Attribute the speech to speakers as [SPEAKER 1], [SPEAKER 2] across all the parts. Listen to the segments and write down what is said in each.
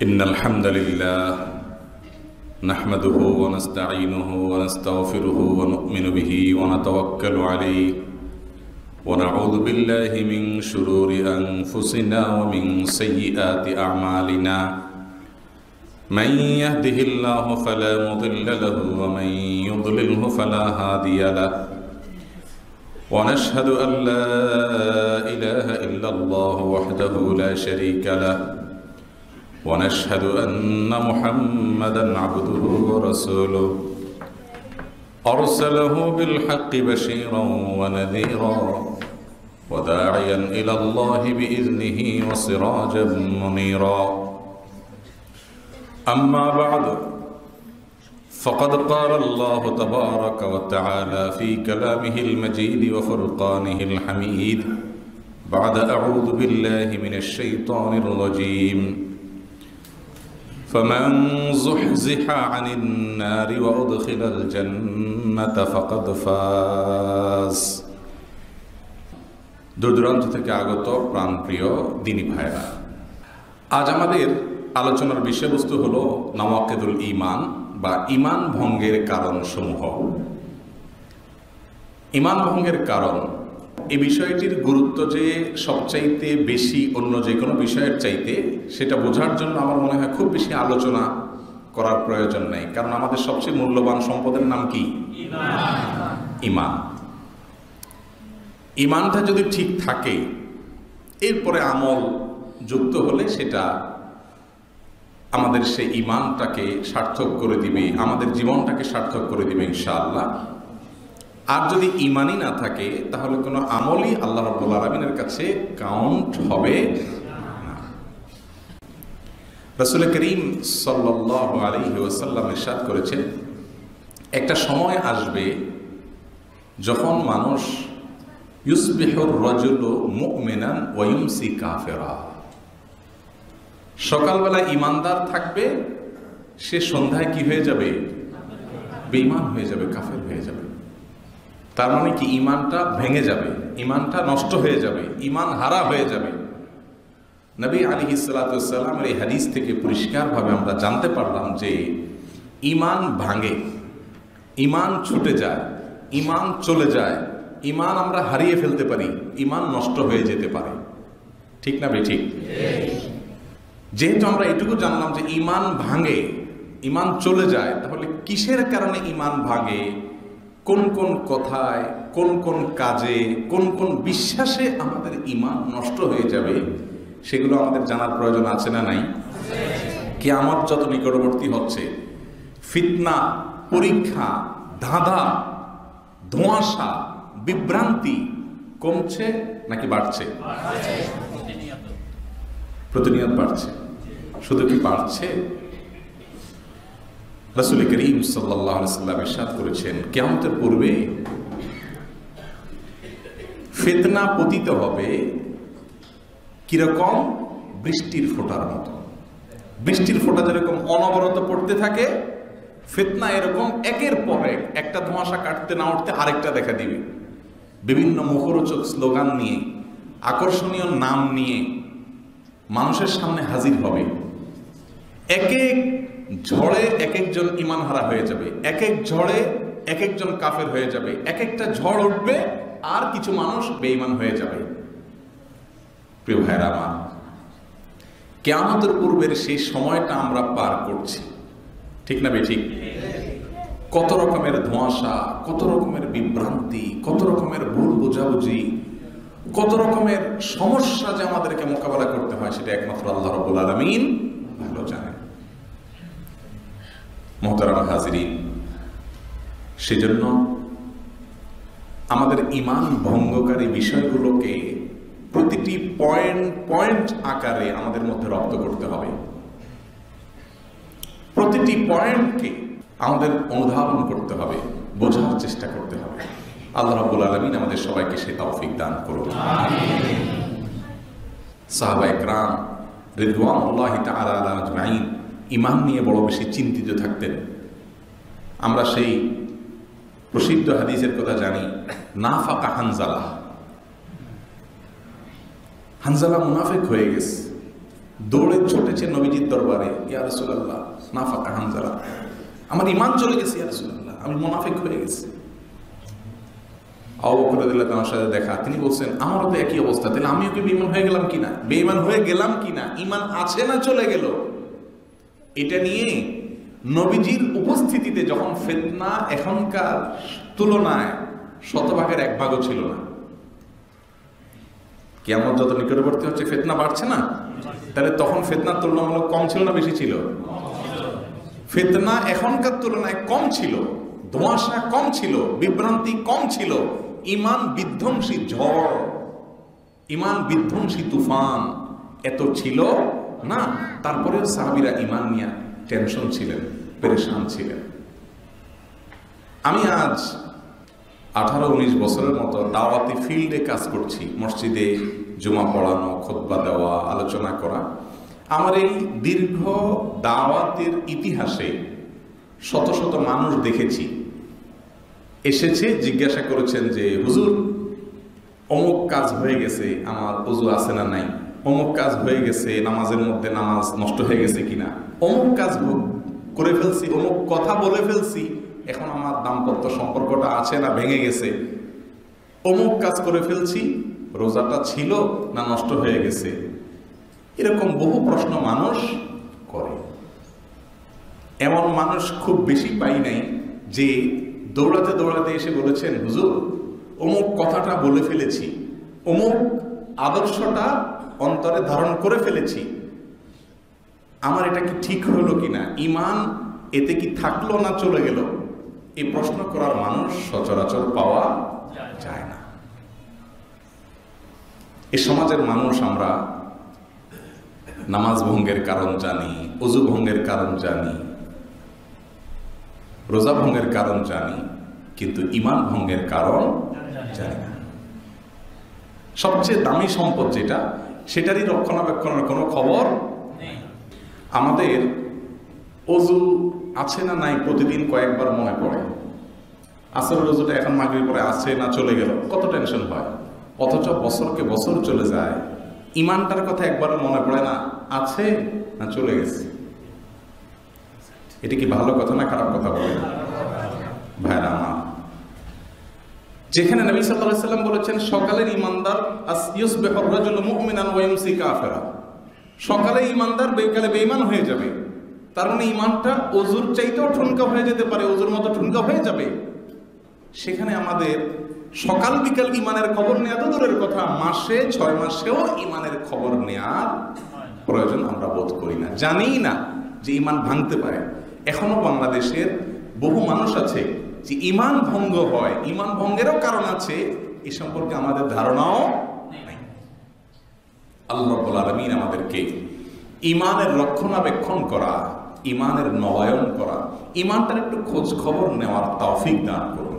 [SPEAKER 1] إن الحمد لله نحمده ونستعينه ونستغفره ونؤمن به ونتوكل عليه ونعوذ بالله من شرور أنفسنا ومن سيئات أعمالنا من يهده الله فلا مضل له ومن يضلله فلا هادي له ونشهد أن لا إله إلا الله وحده لا شريك له ونشهد أن محمدًا عبده ورسوله أرسله بالحق بشيرًا ونذيرًا وداعيًا إلى الله بإذنه وسراجًا منيرًا أما بعد فقد قال الله تبارك وتعالى في كلامه المجيد وفرقانه الحميد بعد أعوذ بالله من الشيطان الرجيم فمن زحزح عن النار وأدخل الجنة فقد فاز দূরদূরান্ত থেকে আগত প্রাণপ্রিয় দিনী ভাইরা, আজ আমাদের আলোচনার বিষয়বস্তু হলো নওয়াকিদুল ঈমান বা ঈমান ভঙ্গের কারণসমূহ। ঈমান ভঙ্গের কারণ, এই বিষয়টির গুরুত্ব যে সবচাইতে বেশি অন্য যে কোনো বিষয়ের চাইতে, সেটা বোঝার জন্য আমার মনে হয় খুব বেশি আলোচনা করার প্রয়োজন নেই। কারণ আমাদের সবচেয়ে মূল্যবান সম্পদের নাম কি? ঈমান। ঈমানটা যদি ঠিক থাকে, এরপরে আমল যুক্ত হলে সেটা আমাদের সেই ঈমানটাকে সার্থক করে দিবে, আমাদের জীবনটাকে সার্থক করে দিবে ইনশাআল্লাহ। আর যদি ঈমানই না থাকে, তাহলে কোনো আমলই আল্লাহ রাব্বুল আলামিনের কাছে কাউন্ট হবে না। রাসূল করিম সাল্লাল্লাহু আলাইহি ওয়াসাল্লাম ইরশাদ করেছেন, একটা সময় আসবে যখন মানুষ ইউসবিহুর রাজুলু মুমিনান ওয়া ইউমসি কাফিরা, সকালবেলা ঈমানদার থাকবে, সে সন্ধ্যায় কি হয়ে যাবে? বেঈমান হয়ে যাবে, কাফের হয়ে যাবে। তার মানে কি? ঈমানটা ভেঙে যাবে, ঈমানটা নষ্ট হয়ে যাবে, ঈমান হারা হয়ে যাবে। নবী আলাইহিস সালাতু ওয়াস সালামের এই হাদিস থেকে পরিষ্কারভাবে আমরা জানতে পারলাম যে ঈমান ভাঙে, ঈমান ছুটে যায়, ঈমান চলে যায়, ঈমান আমরা হারিয়ে ফেলতে পারি, ঈমান নষ্ট হয়ে যেতে পারে। ঠিক না বে ঠিক? যেহেতু আমরা এটুকু জানলাম যে ঈমান ভাঙে, ঈমান চলে যায়, তাহলে কিসের কারণে ঈমান ভাঙে, কোন কোন কথায়, কোন কোন কাজে, কোন কোন বিশ্বাসে আমাদের ঈমান নষ্ট হয়ে যাবে, সেগুলো আমাদের জানার প্রয়োজন আছে না নাই? কিয়ামত যত নিকটবর্তী হচ্ছে, ফিতনা, পরীক্ষা, ধাঁধা, ধোঁয়াশা, বিভ্রান্তি কমছে নাকি বাড়ছে? প্রতিনিয়ত বাড়ছে। শুধু কি বাড়ছে? রাসূল করিম সাল্লাল্লাহু আলাইহি ওয়াসাল্লাম ইরশাদ করেছেন, কিয়ামতের পূর্বে ফিতনা পতিত হবে কিরকম? বৃষ্টির ফোঁটার মতো। বৃষ্টির ফোঁটা যেরকম অনবরত পড়তে থাকে, ফিতনা এরকম একের পর এক, একটা ধোঁয়াশা কাটতে না উঠতে আরেকটা দেখা দিবে। বিভিন্ন মুখরোচক স্লোগান নিয়ে, আকর্ষণীয় নাম নিয়ে মানুষের সামনে হাজির হবে। এক এক ঝড়ে এক একজন ঈমান হারা হয়ে যাবে, এক এক ঝড়ে এক একজন কাফের হয়ে যাবে, এক একটা ঝড় উঠবে আর কিছু মানুষ বেঈমান হয়ে যাবে। প্রিয় ভাইরা আমার, কিয়ামতের পূর্বের সেই সময়টা আমরা পার করছি, ঠিক না বে ঠিক? কত রকমের ধোঁয়াশা, কত রকমের বিভ্রান্তি, কত রকমের ভুল বোঝাবুঝি, কত রকমের সমস্যা যে আমাদেরকে মোকাবেলা করতে হয়, সেটা একমাত্র আল্লাহ রাব্বুল আলামিন ভালো জানেন। মুহতারাম হাজিরিন, সেজন্য আমাদের ঈমান ভঙ্গকারী বিষয়গুলোকে প্রতিটি পয়েন্ট পয়েন্ট আকারে আমাদের মধ্যে রপ্ত করতে হবে। প্রতিটি পয়েন্টকে আমাদের অনুধাবন করতে হবে, বোঝার চেষ্টা করতে হবে। আল্লাহ রাব্বুল আলামিন আমাদের সবাইকে সেই তৌফিক দান করুন। আমিন। সাহাবায়ে কেরাম রিদওয়ানুল্লাহি তাআলা আলাইহিম আজমাইন ঈমান নিয়ে বড় বেশি চিন্তিত থাকতেন। আমরা সেই প্রসিদ্ধ হাদিসের কথা জানি, নাফাকা হানজালা, হানজালা মুনাফিক হয়ে গেছে। দৌড়ে ছুটেছে নবীজির দরবারে, ইয়া রাসূলুল্লাহ নাফাকা হানজালা, আমার ঈমান চলে গেছে ইয়া রাসূলুল্লাহ, আমি মুনাফিক হয়ে গেছি। আবু বকর রাদিয়াল্লাহু তাআলার সাথে দেখা, তিনি বলছেন আমারও তো একই অবস্থা, তাহলে আমিও কি বেঈমান হয়ে গেলাম কিনা, বেঈমান হয়ে গেলাম কিনা, ঈমান আছে না চলে গেল। এটা নিয়ে নবীজির উপস্থিতিতে যখন ফিতনা এখনকার তুলনায় শতভাগের এক ভাগও ছিল না। কিয়ামত যত নিকটবর্তী হচ্ছে ফিতনা বাড়ছে না, তাহলে তখন ফিতনার তুলনামূলক কম ছিল না বেশি ছিল? ফিতনা এখনকার তুলনায় কম ছিল, ধোঁয়াশা কম ছিল, বিভ্রান্তি কম ছিল, ঈমান বিধ্বংসী ঝড়, ঈমান বিধ্বংসী তুফান এত ছিল না। তারপরেও সাহাবীরা ঈমান নিয়ে টেনশন ছিলেন, পেরেশান ছিলেন। আমি আজ 18-19 বছরের মতো দাওয়াতি ফিল্ডে কাজ করছি, মসজিদে জুমা পড়ানো, খুতবা দেওয়া, আলোচনা করা। আমার এই দীর্ঘ দাওয়াতের ইতিহাসে শত শত মানুষ দেখেছি, এসেছে জিজ্ঞাসা করেছেন যে হুজুর অমুক কাজ হয়ে গেছে, আমার ওযু আছে না নাই, অমুক কাজ হয়ে গেছে, নামাজের মধ্যে নামাজ নষ্ট হয়ে গেছে কিনা, অমুক কাজ করে ফেলছি, অমুক কথা বলে ফেলছি, এখন আমার দাম্পত্য সম্পর্কটা আছে না ভেঙে গেছে, অমুক কাজ করে ফেলছি, রোজাটা ছিল না নষ্ট হয়ে গেছে। এরকম বহু প্রশ্ন মানুষ করে। এমন মানুষ খুব বেশি পাই নাই যে দৌড়াতে দৌড়াতে এসে বলেছেন হুজুর অমুক কথাটা বলে ফেলেছি, অমুক আদর্শটা অন্তরে ধারণ করে ফেলেছি, আমার এটা কি ঠিক হলো কিনা, ঈমান এতে কি থাকলো না চলে গেল, এই প্রশ্ন করার মানুষ সচরাচর পাওয়া যায় না। এই সমাজের মানুষ আমরা নামাজ ভঙ্গের কারণ জানি, ওযু ভঙ্গের কারণ জানি, রোজা ভঙ্গের কারণ জানি, কিন্তু ঈমান ভঙ্গের কারণ জানি না। সবচেয়ে দামি সম্পদ যেটা, সেটারই রক্ষণাবেক্ষণের কোনো খবর নেই। আমাদের ওযু আছে না নাই প্রতিদিন কয়েকবার মনে পড়ে, আসরের ওযুটা এখন মাগরিবের পরে আছে না চলে গেল, কত টেনশন হয়। অথচ বছরকে বছর চলে যায়, ঈমানটার কথা একবার মনে পড়ে না, আছে না চলে গেছে। এটা কি ভালো কথা না খারাপ কথা বলে ভাইরা আমার? যেখানে নবী সাল্লাল্লাহু আলাইহি ওয়াসাল্লাম বলেছেন সকালের ঈমানদার ইউসবিহুর রাজুলু মুমিনান ওয়া ইউমসি কাফিরা, সকালে ঈমানদার বিকালে বেঈমান হয়ে যাবে। তার মানে ঈমানটা ওযুর চাইতেও ঠুনকা হয়ে যেতে পারে, ওযুর মতো ঠুনকা হয়ে যাবে। সেখানে আমাদের সকাল বিকাল ঈমানের খবর নেওয়া তো দূরের কথা, মাসে 6 মাসেও ঈমানের খবর নেওয়ার প্রয়োজন আমরা বোধ করি না, জানি না যে ঈমান ভাঙতে পারে। এখনো বাংলাদেশের বহু মানুষ আছে যে ঈমান ভঙ্গ হয়, ঈমান ভঙ্গেরও কারণ আছে, এ সম্পর্কে আমাদের ধারণাও নেই। আল্লাহ রাব্বুল আলামিন আমাদেরকে ঈমানের রক্ষণাবেক্ষণ করা, ঈমানের নবায়ন করা, ঈমানটার একটু খোঁজ খবর নেওয়ার তৌফিক দান করুন।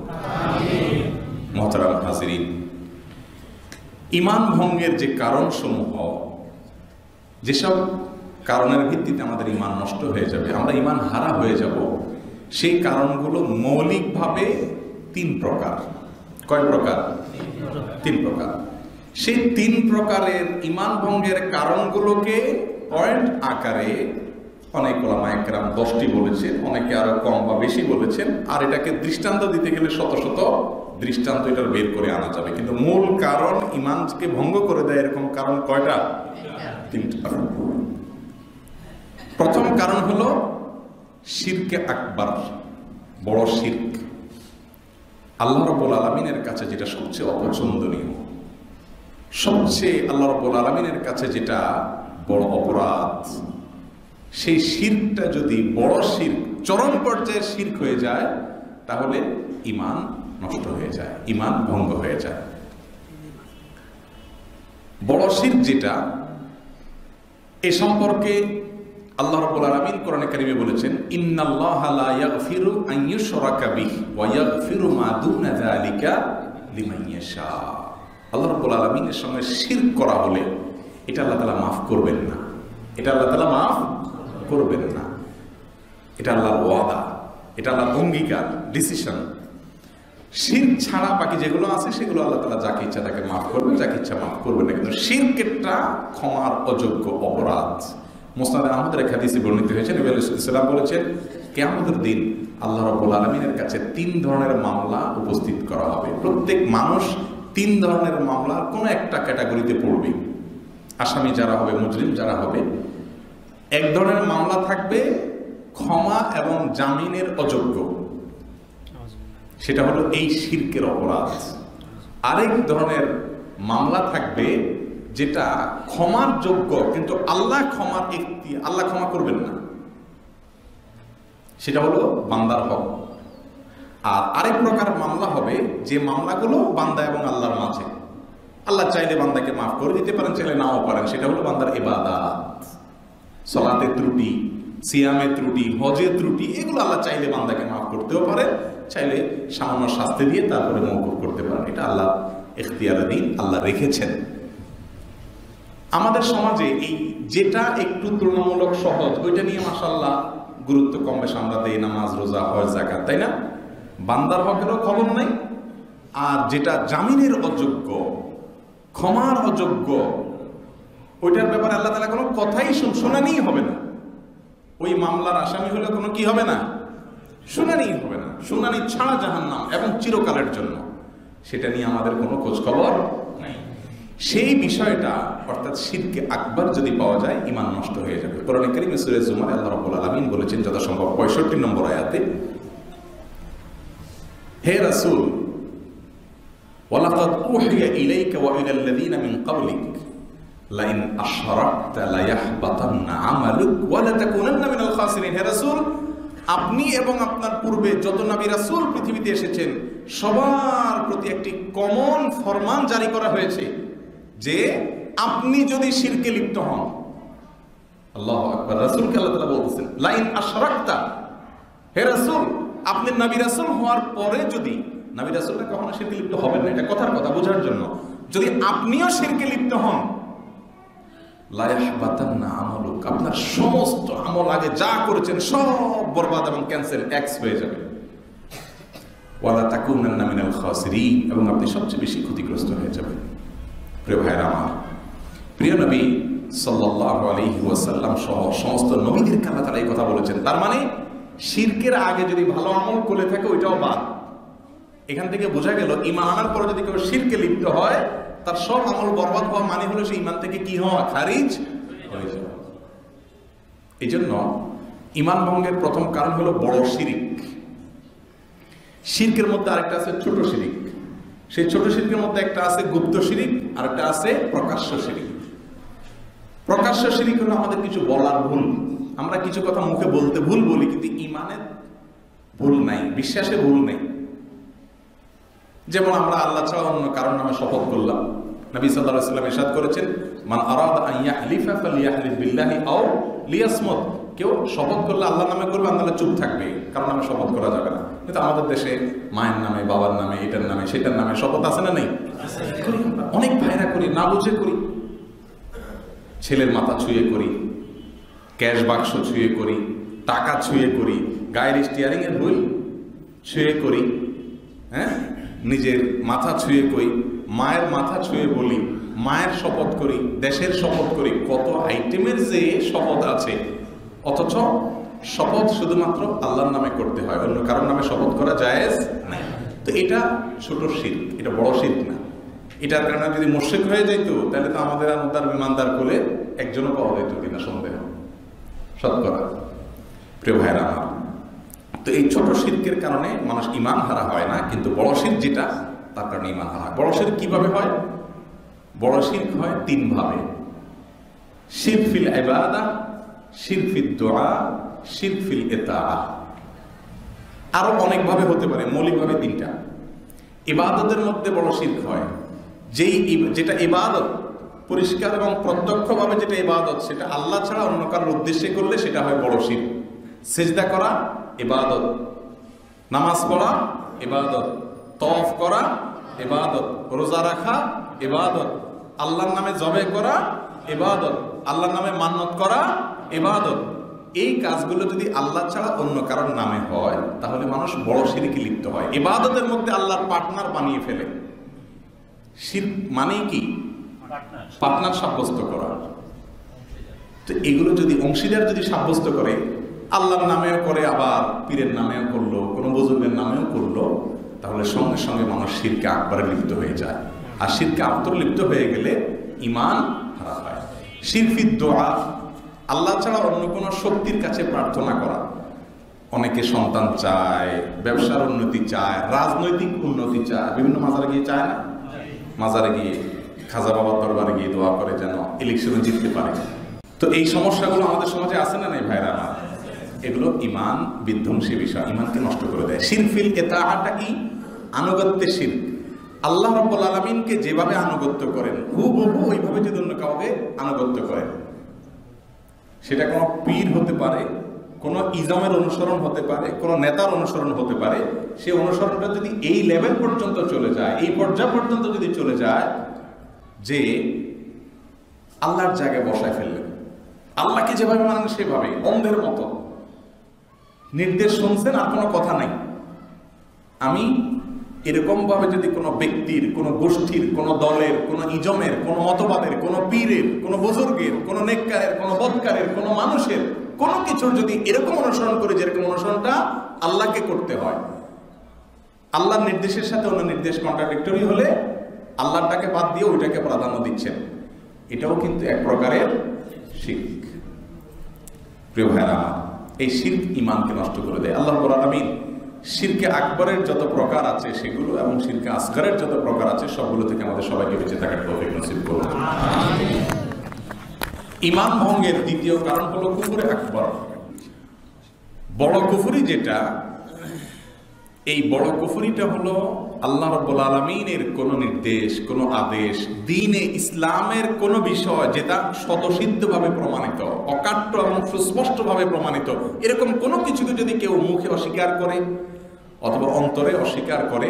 [SPEAKER 1] আমিন। মুহতারাম হাজিরিন, ঈমান ভঙ্গের যে কারণসমূহ, যেসব কারণের ভিত্তিতে আমাদের ঈমান নষ্ট হয়ে যাবে, আমরা ঈমান হারা হয়ে যাব, সেই কারণগুলো মৌলিকভাবে 3 প্রকার। কয় প্রকার? 3 প্রকার। সেই 3 প্রকারের ঈমান ভঙ্গের কারণগুলোকে পয়েন্ট আকারে অনেক ওলামায়ে কেরাম 10টি বলেছেন, অনেকে আরো কম বা বেশি বলেছেন, আর এটাকে দৃষ্টান্ত দিতে গেলে শত শত দৃষ্টান্ত এটার বের করে আনা যাবে। কিন্তু মূল কারণ ঈমানকে ভঙ্গ করে দেয় এরকম কারণ কয়টা? 3টা। প্রথম কারণ হলো শিরকে আকবার, বড় শিরক। আল্লাহ রাব্বুল আলামিনের কাছে যেটা সবচেয়ে অপছন্দনীয়, সবচেয়ে আল্লাহ রাব্বুল আলামিনের কাছে যেটা বড় অপরাধ, সেই শিরকটা যদি বড় শিরক, চরম পর্যায়ের শিরক হয়ে যায়, তাহলে ঈমান নষ্ট হয়ে যায়, ঈমান ভঙ্গ হয়ে যায়। বড় শিরক যেটা, এ সম্পর্কে আল্লাহ রাব্বুল আলামিন কোরআনে কারিমে বলেছেন, ইন্নাল্লাহা লা ইয়াগফিরু আন ইউশরাকা বিহি ওয়া ইয়াগফিরু মা দুনা যালিকা লিমান ইয়াশা। আল্লাহ রাব্বুল আলামিনের সঙ্গে শিরক করা হলে এটা আল্লাহ তাআলা মাফ করবেন না, এটা আল্লাহ তাআলা মাফ করবেন না। এটা আল্লাহর ওয়াদা, এটা আল্লাহর অঙ্গীকার, ডিসিশন। শিরক ছাড়া বাকি যেগুলো আছে সেগুলো আল্লাহ তাআলা যাকে ইচ্ছা তাকে মাফ করবে, যাকে ইচ্ছা মাফ করবে না। কিন্তু শিরকটা ক্ষমার অযোগ্য অপরাধ। মুসনাদ আহমদের এক হাদিসে বর্ণিত হয়েছে, নবী আলাইহিস সালাম বলেছেন, কিয়ামতের দিন আল্লাহ রাব্বুল আলামিনের কাছে 3 ধরনের মামলা উপস্থিত করা হবে। প্রত্যেক মানুষ 3 ধরনের মামলার কোনো একটা ক্যাটাগরিতে পড়বে। আসামি যারা হবে, মুজরিম যারা হবে, এক ধরনের মামলা থাকবে ক্ষমা এবং জামিনের অযোগ্য, সেটা হলো এই শিরকের অপরাধ। আরেক ধরনের মামলা থাকবে যেটা ক্ষমার যোগ্য, কিন্তু আল্লাহ ক্ষমা করবেন না, সেটা হলো বান্দার হক। আর আরেক প্রকার মামলা হবে যে মামলাগুলো বান্দা এবং আল্লাহর মাঝে, আল্লাহ চাইলে বান্দাকে মাফ করে দিতে পারেন, চাইলে নাও পারেন, সেটা হলো বান্দার ইবাদত, সালাতের ত্রুটি, সিয়ামের ত্রুটি, হজের ত্রুটি, এগুলো আল্লাহ চাইলে বান্দাকে মাফ করতেও পারে, চাইলে সামান্য শাস্তি দিয়ে তারপরে মওকুফ করতে পারেন। এটা আল্লাহ ইখতিয়ারাধীন, আল্লাহ রেখেছেন। আমাদের সমাজে এই যেটা একটু তুলনামূলক সহজ, ওইটা নিয়ে মাশাআল্লাহ গুরুত্ব কম বেশ আমরা দেই, নামাজ, রোজা, হজ, যাকাত, তাই না? বান্দার হকেরও খবর নাই। আর যেটা জামিনের অযোগ্য, ক্ষমার অযোগ্য, ওইটার ব্যাপারে আল্লাহ তাআলা কোনো কথাই শুনানি হবে না। ওই মামলার আসামি হলে কোনো কি হবে না, শুনানি হবে না, শুনানি ছাড়া জাহান্নাম এবং চিরকালের জন্য। সেটা নিয়ে আমাদের কোনো খোঁজ খবর নাই। সেই বিষয়টা অর্থাৎ শিরকে আকবার যদি পাওয়া যায়, ঈমান নষ্ট হয়ে যাবে। কোরআনে কারীমে সূরা জুমারে আল্লাহ রাব্বুল আলামিন বলেছেন যথাসম্ভব 65 নম্বর আয়াতে, হে রাসূল, ওয়ালাকাদ উহিয়া ইলাইকা ওয়া ইলাল্লাযীনা মিন ক্বাবলিক লাইন আশরাকতা লায়াহবাতান্না আমালুক ওয়া লাতাকুনান্না মিনাল খাসিরিন। হে রাসূল, আপনি এবং আপনার পূর্বে যত নবী রাসূল পৃথিবীতে এসেছেন সবার প্রতি একটি কমন ফরমান জারি করা হয়েছে যে আপনি যদি শিরকে লিপ্ত হন, আল্লাহু আকবার, রাসূলকে আল্লাহ তাআলা বলতেছেন লাইন আশরাকতা, হে রাসূল, আপনি নবী রাসূল হওয়ার পরে যদি, নবী রাসূলরা কখনো শিরকে লিপ্ত হবেন না, এটা কথার কথা বোঝার জন্য, যদি আপনিও শিরকে লিপ্ত হন, লায়াহবাতান্না আমালুক, আপনার সমস্ত আমল আগে যা করেছেন সব বরবাদ এবং ক্যান্সেল, এক্স হয়ে যাবে। ওয়ালা তাকুনান্না মিনাল খাসিরিন, এবং আপনি সবচেয়ে বেশি ক্ষতিগ্রস্ত হয়ে যাবেন। প্রিয় ভাইরা আমার, প্রিয় নবী সাল্লাল্লাহু আলাইহি ওয়াসাল্লাম সহ সমস্ত নবীদেরকে আল্লাহ তাআলা এই কথা বলেছেন। তার মানে শিরকের আগে যদি ভালো আমল করে থাকে ওইটাও বাদ। এখান থেকে বোঝা গেল ঈমান আনার পরে যদি কেউ শিরকে লিপ্ত হয়, তার সব আমল বরবাদ হওয়া মানে হলো সে ঈমান থেকে কি হওয়া, খারিজ হয়ে যাওয়া। এই জন্য ঈমান ভঙ্গের প্রথম কারণ হলো বড় শিরিক। শিরকের মধ্যে আরেকটা আছে ছোট শিরিক। সেই ছোট শিরকের মধ্যে একটা আছে গুপ্ত শিরিক, আর একটা আছে প্রকাশ্য শিরিক। প্রকাশ্য শিরিক হলো আমাদের কিছু বলার ভুল, আমরা কিছু কথা মুখে বলতে ভুল বলি, কিন্তু ঈমানের ভুল নাই, বিশ্বাসে ভুল নেই। যেমন আমরা আল্লাহ ছাড়া অন্য কারোর নামে শপথ করলাম। নবী সাল্লাল্লাহু আলাইহি ওয়াসাল্লাম ইরশাদ করেছেন, মান আরাদা আন ইয়াহলিফা ফালিয়াহলিফ বিল্লাহি আও লিয়াসমুত। কেউ শপথ করলে আল্লাহর নামে করবে, আল্লাহ চুপ থাকবে, কারণ নামে শপথ করা যাবে না। কিন্তু আমাদের দেশে মায়ের নামে, বাবার নামে, এটার নামে, সেটার নামে শপথ আছে না নেই? অনেক ভাইরা করি, না বুঝে করি। ছেলের মাথা ছুঁয়ে করি, ক্যাশ বাক্স ছুঁয়ে করি, টাকা ছুঁয়ে করি, গায়ের স্টিয়ারিং এর হুইল ছুঁয়ে করি, হ্যাঁ, নিজের মাথা ছুঁয়ে করি, মায়ের মাথা ছুঁয়ে বলি, মায়ের শপথ করি, দেশের শপথ করি, কত আইটেমের যে শপথ আছে। অথচ শপথ শুধুমাত্র আল্লাহর নামে করতে হয়, অন্য কারোর নামে শপথ করা জায়েজ নাই। তো এটা ছোট শিরক, এটা বড় শিরক না। এটার কারণে যদি মুশরিক হয়ে যেত, তাহলে তো আমাদের আর ইমানদার কোলে একজনও পাওয়া যেত কিনা সন্দেহ, শতকরা। প্রিয় ভাইরা আমার, তো এই ছোট শিরকের কারণে মানুষ ঈমান হারা হয় না, কিন্তু বড় শিরক যেটা, তার কারণে ঈমান হারা হয়। বড় শিরক কিভাবে হয়? বড় শিরক হয় 3 ভাবে: শিরক ফিল ইবাদাহ, শিরক ফিদ দুআ, শিরক ফিল ইতাআহ। আরো অনেক ভাবে হতে পারে, মৌলিকভাবে 3টা। ইবাদতের মধ্যে বড় শিরক হয় যেটা ইবাদত পরিষ্কার এবং প্রত্যক্ষভাবে যেটা ইবাদত, সেটা আল্লাহ ছাড়া অন্য কারোর উদ্দেশ্যে করলে সেটা হয় বড় শিরক। সিজদা করা ইবাদত, নামাজ পড়া ইবাদত, তওয়াফ করা ইবাদত, রোজা রাখা ইবাদত, আল্লাহর নামে জবে করা ইবাদত, আল্লাহর নামে মান্নত করা ইবাদত। এই কাজগুলো যদি আল্লাহ ছাড়া অন্য কারোর নামে হয়, তাহলে মানুষ বড় শিরকে লিপ্ত হয়। ইবাদতের মধ্যে আল্লাহর পার্টনার বানিয়ে ফেলে। শিরক মানে কি? পার্টনার সাব্যস্ত করা। তো এগুলো যদি অংশীদার যদি সাব্যস্ত করে, আল্লাহর নামেও করে, আবার পীরের নামেও করলো, কোনো বুজুর্গের নামেও করলো, তাহলে সঙ্গে সঙ্গে মানুষ শিরকে আকবরে লিপ্ত হয়ে যায়। আর শিরকে আকবরে লিপ্ত হয়ে গেলে ঈমান হারা হয়। শিরফি দোয়া, আল্লাহ ছাড়া অন্য কোনো শক্তির কাছে প্রার্থনা করা। অনেকে সন্তান চায়, ব্যবসার উন্নতি চায়, রাজনৈতিক উন্নতি চায়, বিভিন্ন মাজারে গিয়ে চায় না? মাজারে গিয়ে, খাজা বাবার দরবারে গিয়ে দোয়া করে যেন ইলেকশনে জিততে পারে। তো এই সমস্যাগুলো আমাদের সমাজে আছে না নাই ভাইরা আমার? এগুলো ঈমান বিধ্বংসী বিষয়, ঈমানকে নষ্ট করে দেয়। শিরফিল ইতাআটা কি? আনুগত্যের শিরক। আল্লাহ রাব্বুল আলামিনকে যেভাবে আনুগত্য করেন হুবহু ওইভাবে যদি অন্য কাউকে আনুগত্য করেন, সেটা কোনো পীর হতে পারে, কোনো ইজমের অনুসরণ হতে পারে, কোনো নেতার অনুসরণ হতে পারে, সেই অনুসরণটা যদি এই লেভেল পর্যন্ত চলে যায়, এই পর্যায় পর্যন্ত যদি চলে যায় যে আল্লাহর জায়গায় বসায় ফেললেন, আল্লাহকে যেভাবে মানেন সেভাবে, অন্ধের মতো নির্দেশ শুনছেন আর কোনো কথা নাই। আমি এরকম ভাবে যদি কোনো ব্যক্তির, কোনো গোষ্ঠীর, কোনো দলের, কোনো ইজমের, কোনো মতবাদের, কোনো পীরের, কোনো বুজুর্গের, কোনো নেককারের, কোনো বদকারের, কোনো মানুষের কোনো কিছুর যদি এরকম অনুসরণ করে যেরকম অনুসরণটা আল্লাহকে করতে হয়, আল্লাহর নির্দেশের সাথে অন্য নির্দেশ কন্ট্রাডিক্টরি হলে আল্লাহটাকে বাদ দিয়ে ওইটাকে প্রাধান্য দিচ্ছেন, এটাও কিন্তু এক প্রকারের শিরক। প্রিয় ভাইরা আমার, এই শিরক ঈমানকে নষ্ট করে দেয়। আল্লাহ রাব্বুল আলামিন শিরকে আকবরের যত প্রকার আছে সেগুলো এবং শিরকে আসগরের যত প্রকার আছে সবগুলো থেকে আমাদের সবাইকে বেঁচে থাকার তৌফিক নসিব করুন। ঈমান ভঙ্গের দ্বিতীয় কারণ হলো কুফরে আকবর। বড় কুফরি যেটা, এই বড় কুফরিটা হলো আল্লাহ রাব্বুল আলামিনের কোনো নির্দেশ, কোনো আদেশ, দ্বীনে ইসলামের কোনো বিষয় যেটা স্বতঃসিদ্ধভাবে প্রমাণিত, অকাট্য এবং সুস্পষ্টভাবে প্রমাণিত, এরকম কোনো কিছুকে যদি কেউ মুখে অস্বীকার করে অথবা অন্তরে অস্বীকার করে,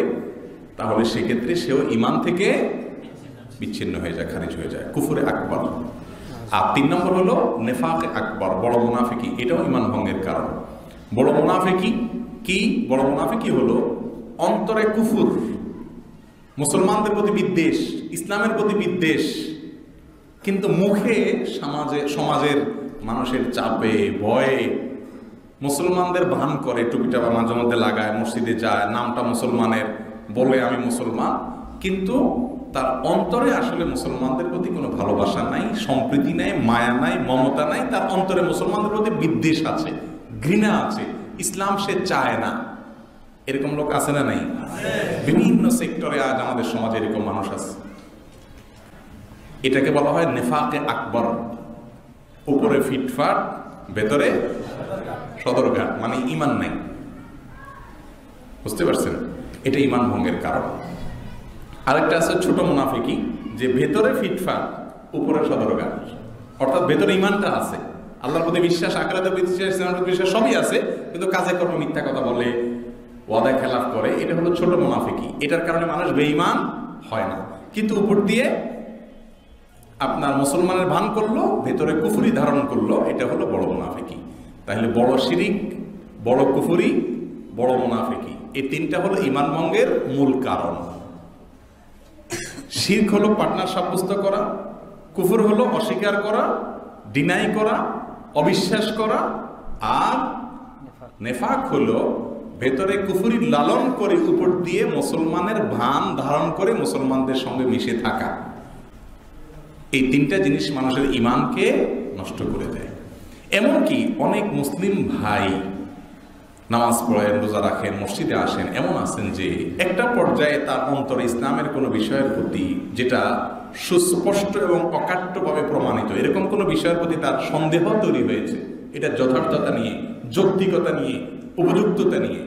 [SPEAKER 1] তাহলে সেক্ষেত্রে সেও ঈমান থেকে বিচ্ছিন্ন হয়ে যায়, খারিজ হয়ে যায়, কুফরে আকবর। আর 3 নম্বর হলো নেফাকে আকবর, বড় মুনাফিকি। এটাও ঈমান ভঙ্গের কারণ। বড় মুনাফিকি কি? বড় মুনাফিকি হলো অন্তরে কুফর, মুসলমানদের প্রতি বিদ্বেষ, ইসলামের প্রতি বিদ্বেষ, কিন্তু মুখে সমাজের মানুষের চাপে, ভয়ে মুসলমানদের ভান করে, টুপিটা মাঝে মধ্যে লাগায়, মসজিদে যায়, নামটা মুসলমানের বলে আমি মুসলমান, কিন্তু তার অন্তরে আসলে মুসলমানদের প্রতি কোনো ভালোবাসা নাই, সম্প্রীতি নাই, মায়া নাই, মমতা নাই। তার অন্তরে মুসলমানদের প্রতি বিদ্বেষ আছে, ঘৃণা আছে, ইসলাম সে চায় না। এরকম লোক আছে না নাই? বিভিন্ন সেক্টরে আজ আমাদের সমাজে এরকম মানুষ আছে। এটাকে বলা হয় নেফাকে আকবর। উপরে ফিটফাট, ভেতরে সদরঘাট, মানে ঈমান নাই। বুঝতে পারছেন? এটা ঈমান ভঙ্গের কারণ। আরেকটা আছে ছোট মুনাফিকি, যে ভেতরে ফিটফাট, উপরে সদরঘাট, অর্থাৎ ভেতরে ঈমানটা আছে, আল্লাহর প্রতি বিশ্বাস, আখিরাতের বিশ্বাস, ইসলামের প্রতি বিশ্বাস সবই আছে, কিন্তু কাজে কর্মে মিথ্যা কথা বলে, ওয়াদা খেলাফ করে। এটা হলো ছোট মুনাফিকি। এটার কারণে মানুষ বেঈমান হয় না, কিন্তু উপর দিয়ে আপনার মুসলমানের ভান করলো, ভেতরে কুফরি ধারণ করলো, এটা হলো বড় মুনাফিকি। তাহলে বড় শিরিক, বড় কুফরি, বড় মুনাফিকি, এই 3টা হলো ঈমান ভঙ্গের মূল কারণ। শিরক হলো পার্টনার সাব্যস্ত করা, কুফর হলো অস্বীকার করা, ডিনাই করা, অবিশ্বাস করা, আর নেফাক হলো ভেতরে কুফরি লালন করে উপর দিয়ে মুসলমানের ভান ধারণ করে মুসলমানদের সঙ্গে মিশে থাকা। এই 3টা জিনিস মানুষের ঈমানকে নষ্ট করে দেয়। এমনকি অনেক মুসলিম ভাই নামাজ পড়েন, রোজা রাখেন, মসজিদে আসেন, এমন আছেন যে একটা পর্যায়ে তার অন্তরে ইসলামের কোনো বিষয়ের প্রতি, যেটা সুস্পষ্ট এবং অকাট্যভাবে প্রমাণিত, এরকম কোনো বিষয়ের প্রতি তার সন্দেহ তৈরি হয়েছে। এটা যথার্থতা নিয়ে, যৌক্তিকতা নিয়ে, উপযুক্ততা নিয়ে,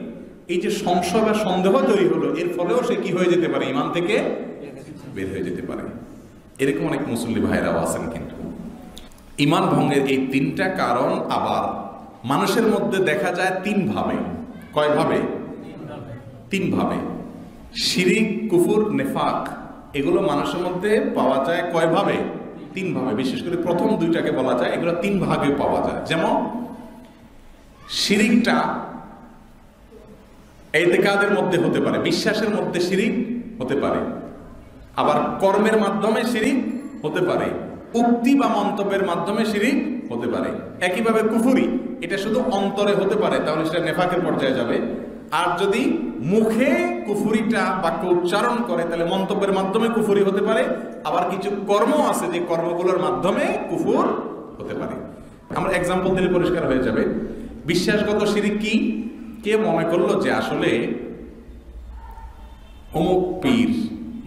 [SPEAKER 1] এই যে সংশয় বা সন্দেহ তৈরি হলো, এর ফলেও সে কি হয়ে যেতে পারে? ঈমান থেকে বের হয়ে যেতে পারে। এরকম অনেক মুসল্লি ভাইরাও আছেন। কিন্তু ঈমান ভঙ্গের এই 3টা কারণ আবার মানুষের মধ্যে দেখা যায় 3 ভাবে। কয়ভাবে? 3 ভাবে। শিরিক, কুফর, নেফাক, এগুলো মানুষের মধ্যে পাওয়া যায় কয়ভাবে? 3 ভাবে। বিশেষ করে প্রথম 2টাকে বলা যায় এগুলো 3 ভাগে পাওয়া যায়। যেমন শিরিকটা ইতিকাদের মধ্যে হতে পারে, বিশ্বাসের মধ্যে শিরিক হতে পারে, আবার কর্মের মাধ্যমে শিরিক হতে পারে, উক্তি বা মন্তব্যের মাধ্যমে শিরিক হতে পারে। একইভাবে কুফরি, এটা শুধু অন্তরে হতে পারে, তাহলে সেটা নেফাকের পর্যায়ে যাবে। আর যদি মুখে কুফুরিটা বাক্য উচ্চারণ করে, তাহলে মন্তব্যের মাধ্যমে কুফুরি হতে পারে। আবার কিছু কর্ম আছে যে কর্মগুলোর মাধ্যমে কুফুর হতে পারে। আমরা এক্সাম্পল দিলে পরিষ্কার হয়ে যাবে। বিশ্বাসগত শিরিক কি? কে মনে করলো যে আসলে অমুক পীর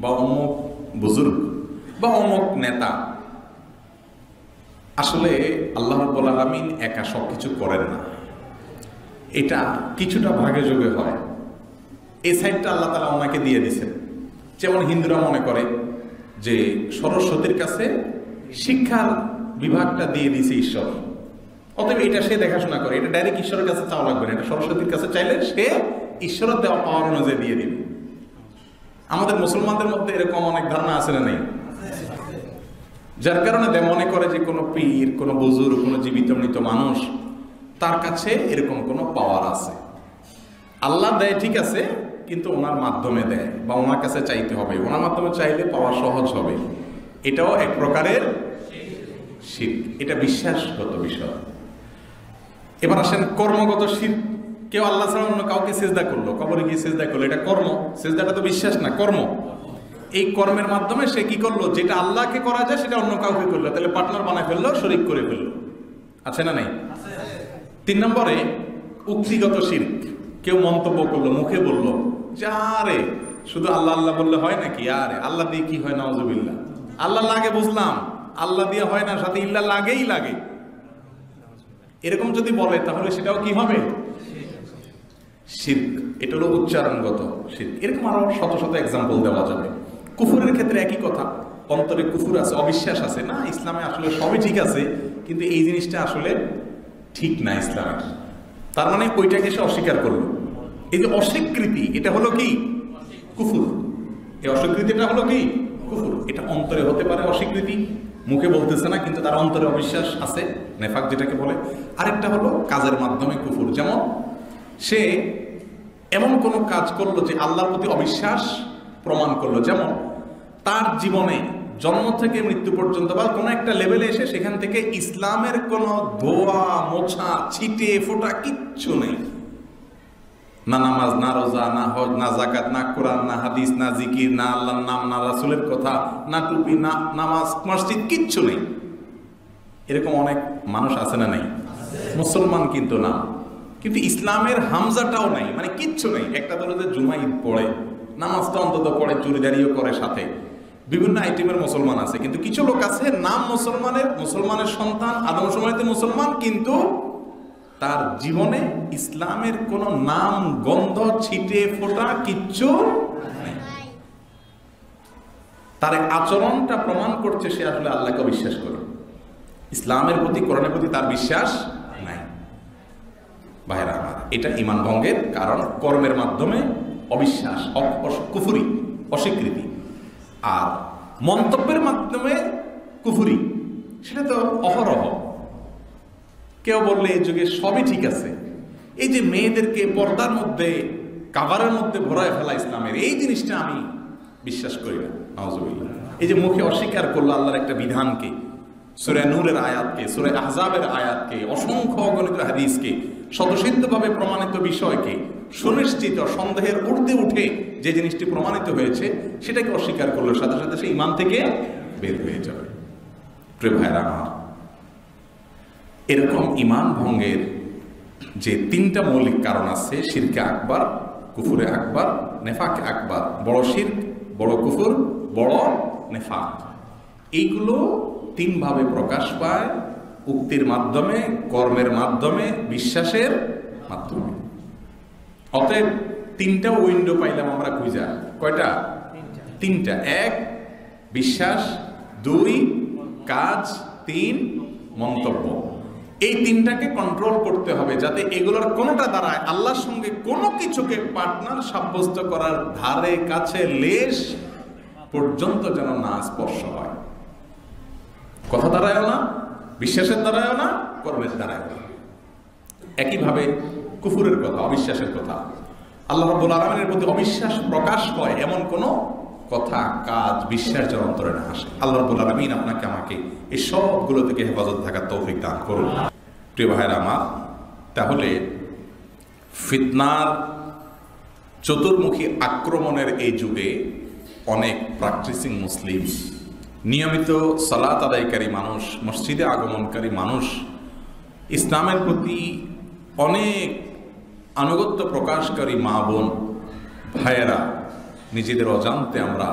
[SPEAKER 1] বা অমুক বুজুর্গ বা অমুক নেতা আসলে আল্লাহ রাব্বুল আলামিন একা সবকিছু করেন না, এটা কিছুটা ভাগে যোগে হয়, এই সাইডটা আল্লাহ তাআলা ওনাকে দিয়ে দিয়েছেন। যেমন হিন্দুরা মনে করে যে সরস্বতীর কাছে শিক্ষার বিভাগটা দিয়ে দিয়েছে ঈশ্বর, অতএব এটা সে দেখাশোনা করে, এটা ডাইরেক্ট ঈশ্বরের কাছে চাওয়া লাগবে না, এটা সরস্বতীর কাছে চাইলে সে ঈশ্বরের দেওয়া পাওয়ার অনুযায়ী দিয়ে দিবে। আমাদের মুসলমানদের মধ্যে এরকম অনেক ধারণা আছে না নেই? যার কারণে মনে করে যে কোনো পীর, কোনো বুজুর্গ, কোনো জীবিত মৃত মানুষ, তার কাছে এরকম কোনো পাওয়ার আছে। আল্লাহ দেয় ঠিক আছে, কিন্তু ওনার মাধ্যমে দেয় বা ওনার কাছে চাইতে হবে, ওনার মাধ্যমে চাইলে পাওয়া সহজ হবে। এটাও এক প্রকারের শিরক, এটা বিশ্বাসগত বিষয়। এবার আসেন কর্মগত শিরক। কেউ আল্লাহ ছাড়া অন্য কাউকে সিজদা করলো, কবরে গিয়ে সিজদা করলো, এটা কর্ম। সিজদাটা তো বিশ্বাস না, কর্ম। এই কর্মের মাধ্যমে সে কি করলো? যেটা আল্লাহকে করা যায় সেটা অন্য কাউকে করলো, তাহলে পার্টনার বানায় ফেললো, শরীক করে ফেললো। আছে না নাই? 3 নম্বরে উক্তিগত শিরক। কেউ মন্তব্য করলো, মুখে বললো যে আরে শুধু আল্লাহ আল্লাহ বললে হয় নাকি, আরে আল্লাহ দিয়ে কি হয়, নাউজুবিল্লাহ, আল্লাহ লাগে বুঝলাম, আল্লাহ দিয়ে হয় না, সাথে ইল্লাহ লাগেই লাগে। এরকম যদি বলে তাহলে সেটাও কি হবে? শিরক। এটা হলো উচ্চারণগত শিরক। এরকম আরো শত শত এক্সাম্পল দেওয়া যাবে। কুফুরের ক্ষেত্রে একই কথা, অন্তরে কুফুর আছে, অবিশ্বাস আছে, না ইসলামে আসলে সবই ঠিক আছে, কিন্তু এই জিনিসটা আসলে ঠিক না ইসলামের, তার মানে ওইটাকে সে অস্বীকার করলো। এই যে অস্বীকৃতি, এটা হলো কি? কুফুর। এই অস্বীকৃতিটা হলো কি? কুফুর। এটা অন্তরে হতে পারে অস্বীকৃতি, মুখে বলতেছে না কিন্তু তার অন্তরে অবিশ্বাস আছে, নেফাক যেটাকে বলে। আরেকটা হলো কাজের মাধ্যমে কুফুর। যেমন সে এমন কোনো কাজ করলো যে আল্লাহর প্রতি অবিশ্বাস প্রমাণ করলো। যেমন তার জীবনে জন্ম থেকে মৃত্যু পর্যন্ত বা কোনো একটা লেভেলে এসে সেখান থেকে ইসলামের কোনো ধোয়া মোছা ছিটে ফোটা কিচ্ছু নেই, না নামাজ, না রোজা, না হজ, না যাকাত, না কোরআন, না হাদিস, না জিকির, না আল্লাহর নাম, না রাসূলের কথা, না টুপি, না নামাজ, মসজিদ, কিচ্ছু নেই। এরকম অনেক মানুষ আছে না নাই? মুসলমান কিন্তু না, কিন্তু ইসলামের হামজাটাও নাই, মানে কিচ্ছু নেই। একটা দলে জুমা ঈদ পড়ে, নামাজটা অন্তত পড়ে, চুরিদারিও করে, সাথে বিভিন্ন আইটেমের মুসলমান আছে। কিন্তু কিছু লোক আছে নাম মুসলমানের সন্তান, আদম সময়তে মুসলমান, কিন্তু তার জীবনে ইসলামের কোন নাম গন্ধ ছিটে ফোটা কিচ্ছু নেই। তার আচরণটা প্রমাণ করছে সে আসলে আল্লাহকে বিশ্বাস করে, ইসলামের প্রতি, কোরআনের প্রতি তার বিশ্বাস নাই। ভাইরা আমার, এটা ঈমান ভঙ্গের কারণ। কর্মের মাধ্যমে অবিশ্বাস, কুফরি, অস্বীকৃতি। আর মন্তব্যের মাধ্যমে কুফরি, সেটা তো অহরহ। কেউ বললে এই যুগে সবই ঠিক আছে, এই যে মেয়েদেরকে পর্দার মধ্যে, কাভারের মধ্যে ভরায় ফেলা ইসলামের, এই জিনিসটা আমি বিশ্বাস করি না, নাউজুবিল্লাহ। এই যে মুখে অস্বীকার করলো আল্লাহর একটা বিধানকে, সূরা নূরের আয়াতকে, সূরা আহজাবের আয়াতকে, অসংখ্য অগণিত হাদিসকে, স্বতঃসিদ্ধভাবে প্রমাণিত বিষয়কে, সুনিশ্চিত সন্দেহের ঊর্ধ্বে উঠে যে জিনিসটি প্রমাণিত হয়েছে সেটাকে অস্বীকার করলো, সাথে সাথে সে ঈমান থেকে বের হয়ে যাবে। প্রিয় ভাইরা আমার, এরকম ঈমান ভঙ্গের যে 3টা মৌলিক কারণ আছে, শিরকে আকবার, কুফুরে আকবার, নেফাকে আকবার, বড় শিরক, বড় কুফুর, বড় নেফাক, এইগুলো 3 ভাবে প্রকাশ পায়: উক্তির মাধ্যমে, কর্মের মাধ্যমে, বিশ্বাসের মাধ্যমে। অতএব 3টা উইন্ডো পাইলাম আমরা খুঁজা। কয়টা? 3টা। 1 বিশ্বাস, 2 কাজ, 3 মন্তব্য। এই 3টাকে কন্ট্রোল করতে হবে যাতে এগুলোর কোনোটা দ্বারা আল্লাহর সঙ্গে কোনো কিছুকে পার্টনার সাব্যস্ত করার ধারে কাছে লেশ পর্যন্ত যেন না স্পর্শ হয়। কথা দ্বারায়ও না, বিশ্বাসের দ্বারায়ও না, কর্মের দ্বারায়ও না। একইভাবে কুফুরের কথা, অবিশ্বাসের কথা। আল্লাহ রাব্বুল আলামিনের প্রতি অবিশ্বাস প্রকাশ হয় এমন কোনো কথা, কাজ, বিশ্বাস যেন অন্তরে না আসে। আল্লাহ রাব্বুল আলামিন আপনাকে আমাকে এই সবগুলো থেকে হেফাজত থাকার তৌফিক দান করুন। প্রিয় ভাইয়েরা আমার, তাহলে ফিতনার চতুর্মুখী আক্রমণের এই যুগে অনেক প্র্যাকটিসিং মুসলিম, নিয়মিত সালাত আদায়কারী মানুষ, মসজিদে আগমনকারী মানুষ, ইসলামের প্রতি অনেক আনুগত্য প্রকাশকারী মা বোন ভাইয়েরা নিজেদের অজান্তে আমরা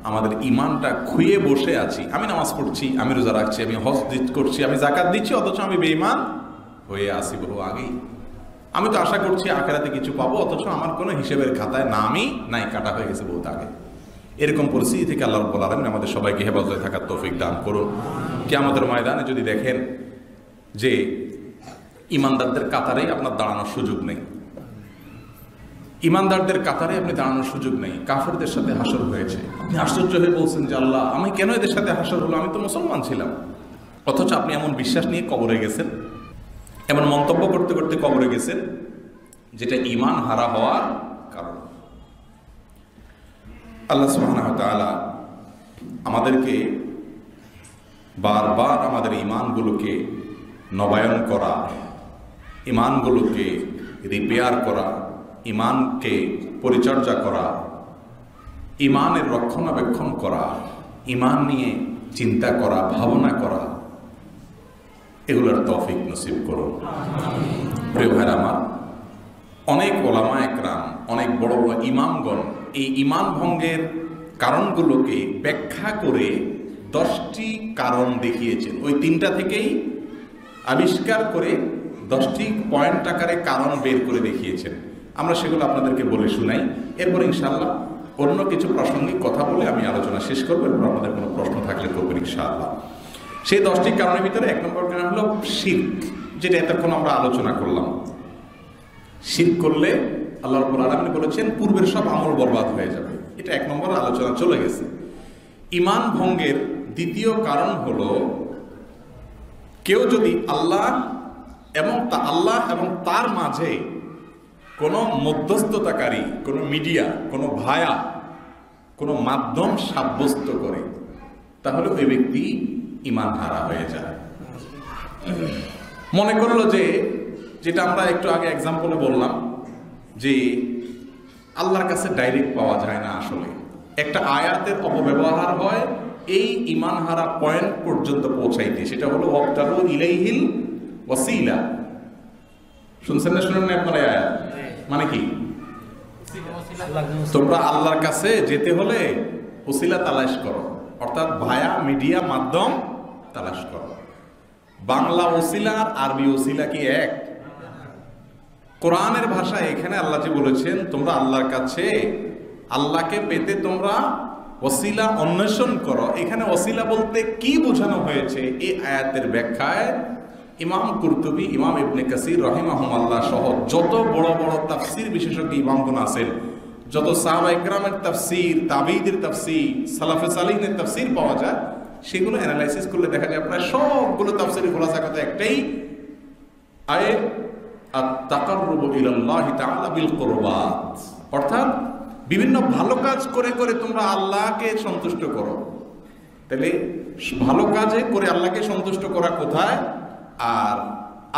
[SPEAKER 1] আমাদের ইমানটা খুইয়ে বসে আছি। আমি নামাজ পড়ছি, আমি রোজা রাখছি, আমি হজ করছি, আমি জাকাত দিচ্ছি, অথচ আমি বেঈমান হয়ে আসি বহু আগেই। আমি তো আশা করছি আখিরাতে কিছু পাবো, অথচ আমার কোনো হিসেবের খাতায় নামই নাই, কাটা হয়ে গেছে বহুত আগে। এরকম পরিস্থিতি থেকে আল্লাহ রাব্বুল আলামিন আমাদের সবাইকে হেফাজতে থাকার তৌফিক দান করুন। কিয়ামতের ময়দানে যদি দেখেন যে ইমানদারদের কাতারে আপনার দাঁড়ানোর সুযোগ নেই, ইমানদারদের কাতারে আপনি দাঁড়ানোর সুযোগ নেই, কাফেরদের সাথে হাসর হয়েছে, আপনি আশ্চর্য হয়ে বলছেন যে আল্লাহ, আমি কেন এদের সাথে হাসর হলো, আমি তো মুসলমান ছিলাম। অথচ আপনি এমন বিশ্বাস নিয়ে কবরে গেছেন, এমন মন্তব্য করতে করতে কবরে গেছেন, যেটা ঈমান হারা হওয়ার কারণ। আল্লাহ সুবহানাহু ওয়া তাআলা আমাদেরকে বারবার আমাদের ঈমানগুলোকে নবায়ন করা, ঈমানগুলোকে রিপেয়ার করা, ঈমানকে পরিচর্যা করা, ঈমানের রক্ষণাবেক্ষণ করা, ঈমান নিয়ে চিন্তা করা, ভাবনা করা, এগুলোর তৌফিক নসিব করুন। প্রিয় ভাইরা আমার, অনেক ওলামা একরাম, অনেক বড় বড় ইমামগণ এই ঈমান ভঙ্গের কারণগুলোকে ব্যাখ্যা করে 10টি কারণ দেখিয়েছেন। ওই 3টা থেকেই আবিষ্কার করে 10টি পয়েন্ট আকারে কারণ বের করে দেখিয়েছেন। আমরা সেগুলো আপনাদেরকে বলে শুনাই, এরপর ইনশাআল্লাহ অন্য কিছু প্রাসঙ্গিক কথা বলে আমি আলোচনা শেষ করবো। এরপর আপনাদের কোনো প্রশ্ন থাকলে করবেন ইনশাআল্লাহ। সেই 10টি কারণের ভিতরে 1 নম্বর কারণ হলো শিরক, যেটা এতক্ষণ আমরা আলোচনা করলাম। শিরক করলে আল্লাহ রাব্বুল আলামিন বলেছেন পূর্বের সব আমল বরবাদ হয়ে যাবে, এটা 1 নম্বর আলোচনা চলে গেছে। ঈমান ভঙ্গের দ্বিতীয় কারণ হলো কেউ যদি আল্লাহ এবং তার মাঝে কোনো মধ্যস্থতাকারী, কোনো মিডিয়া, কোনো ভায়া, কোনো মাধ্যম সাব্যস্ত করে, তাহলে ওই ব্যক্তি ঈমান হারা হয়ে যায়। মনে করলো যে, যেটা আমরা একটু আগে এক্সাম্পলে বললাম, যে আল্লাহর কাছে ডাইরেক্ট পাওয়া যায় না, আসলে একটা আয়াতের অপব্যবহার হয় এই ঈমান হারা পয়েন্ট পর্যন্ত পৌঁছাইতে। সেটা হলো ওয়াবতাগু ইলাইহিল ওয়াসিলা। শুনছেন না, শুনেন না আপনারা? আয়াত মানে কি? তোমরা আল্লাহর কাছে যেতে হলে ওসিলা তালাশ করো, অর্থাৎ ভায়া, মিডিয়া, মাধ্যম তালাশ করো। বাংলা ওসিলা আর আরবি ওসিলা কি এক? কোরআনের ভাষায় এখানে আল্লাহ যে বলেছেন তোমরা আল্লাহর কাছে, আল্লাহকে পেতে তোমরা ওসিলা অন্বেষণ করো, এখানে ওসিলা বলতে কি বোঝানো হয়েছে এই আয়াতের ব্যাখ্যায় ইমাম কুরতুবী, ইমাম ইবনে কাসির রাহিমাহুল্লাহ সহ যত বড় বড় তাফসীর বিশেষজ্ঞ ইমামগণ আছেন, যত সাহাবা ইকরামের তাফসীর, তাবিঈদের তাফসীর, সালাফে সালিহিনের তাফসীর পাওয়া যায়, সেগুলো অ্যানালাইসিস করলে দেখা যায় প্রায় সবগুলো তাফসীরের খোলাসা কথা একটাই, আয়াত আত-তাকাররুবু ইলাল্লাহি তাআলা বিল কুরবাত, অর্থাৎ বিভিন্ন ভালো কাজ করে করে তোমরা আল্লাহকে সন্তুষ্ট করো। তাহলে ভালো কাজে করে আল্লাহকে সন্তুষ্ট করা কোথায়, আর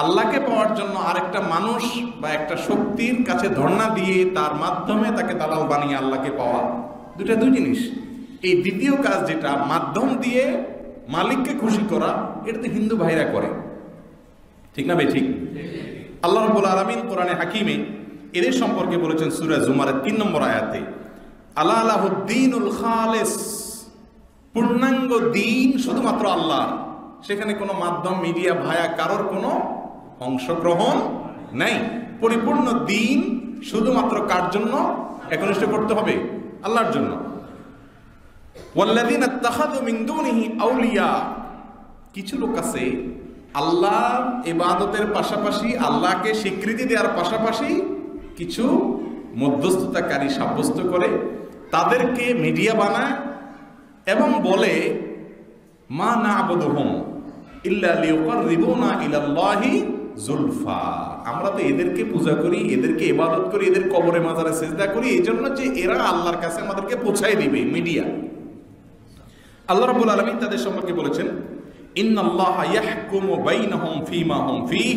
[SPEAKER 1] আল্লাহকে পাওয়ার জন্য আরেকটা মানুষ বা একটা শক্তির কাছে ধর্ণা দিয়ে তার মাধ্যমে তাকে দালাল বানিয়ে আল্লাহকে পাওয়া, দুটা দুই জিনিস। এই দ্বিতীয় কাজ যেটা মাধ্যম দিয়ে মালিককে খুশি করা, এটা তো হিন্দু ভাইরা করে, ঠিক না ভাই? ঠিক। আল্লাহ রাব্বুল আলামিন কোরআনে হাকিমে এদের সম্পর্কে বলেছেন সূরা জুমারের 3 নম্বর আয়াতে, আলা লাহুদ্দীনুল খালিস, পূর্ণাঙ্গ দ্বীন শুধুমাত্র আল্লাহ, সেখানে কোনো মাধ্যম, মিডিয়া, ভায়া কারোর কোনো অংশগ্রহণ নাই। পরিপূর্ণ দ্বীন শুধুমাত্র কার জন্য একনিষ্ঠ করতে হবে? আল্লাহর জন্য। ওয়াল্লাযীনা ইত্তাখাযু মিন দুনিহি আউলিয়া, কিছু লোক আছে আল্লাহ ইবাদতের পাশাপাশি, আল্লাহকে স্বীকৃতি দেওয়ার পাশাপাশি কিছু মধ্যস্থতাকারী সাব্যস্ত করে, তাদেরকে মিডিয়া বানায় এবং বলে মা না'বুদুহুম ইল্লা লিয়ুকাররিবুনা ইলাল্লাহি যুলফা, আমরা তো এদেরকে পূজা করি, এদেরকে ইবাদত করি, এদের কবরে মাজারে সিজদা করি এই জন্য যে এরা আল্লাহর কাছে আমাদেরকে পৌঁছায় দিবে। মিডিয়া, আল্লাহ রাব্বুল আলামিন তাদের সম্পর্কে বলেছেন ইন্নাল্লাহা ইয়াহকুমু বাইনাহুম ফীমা হুম ফীহি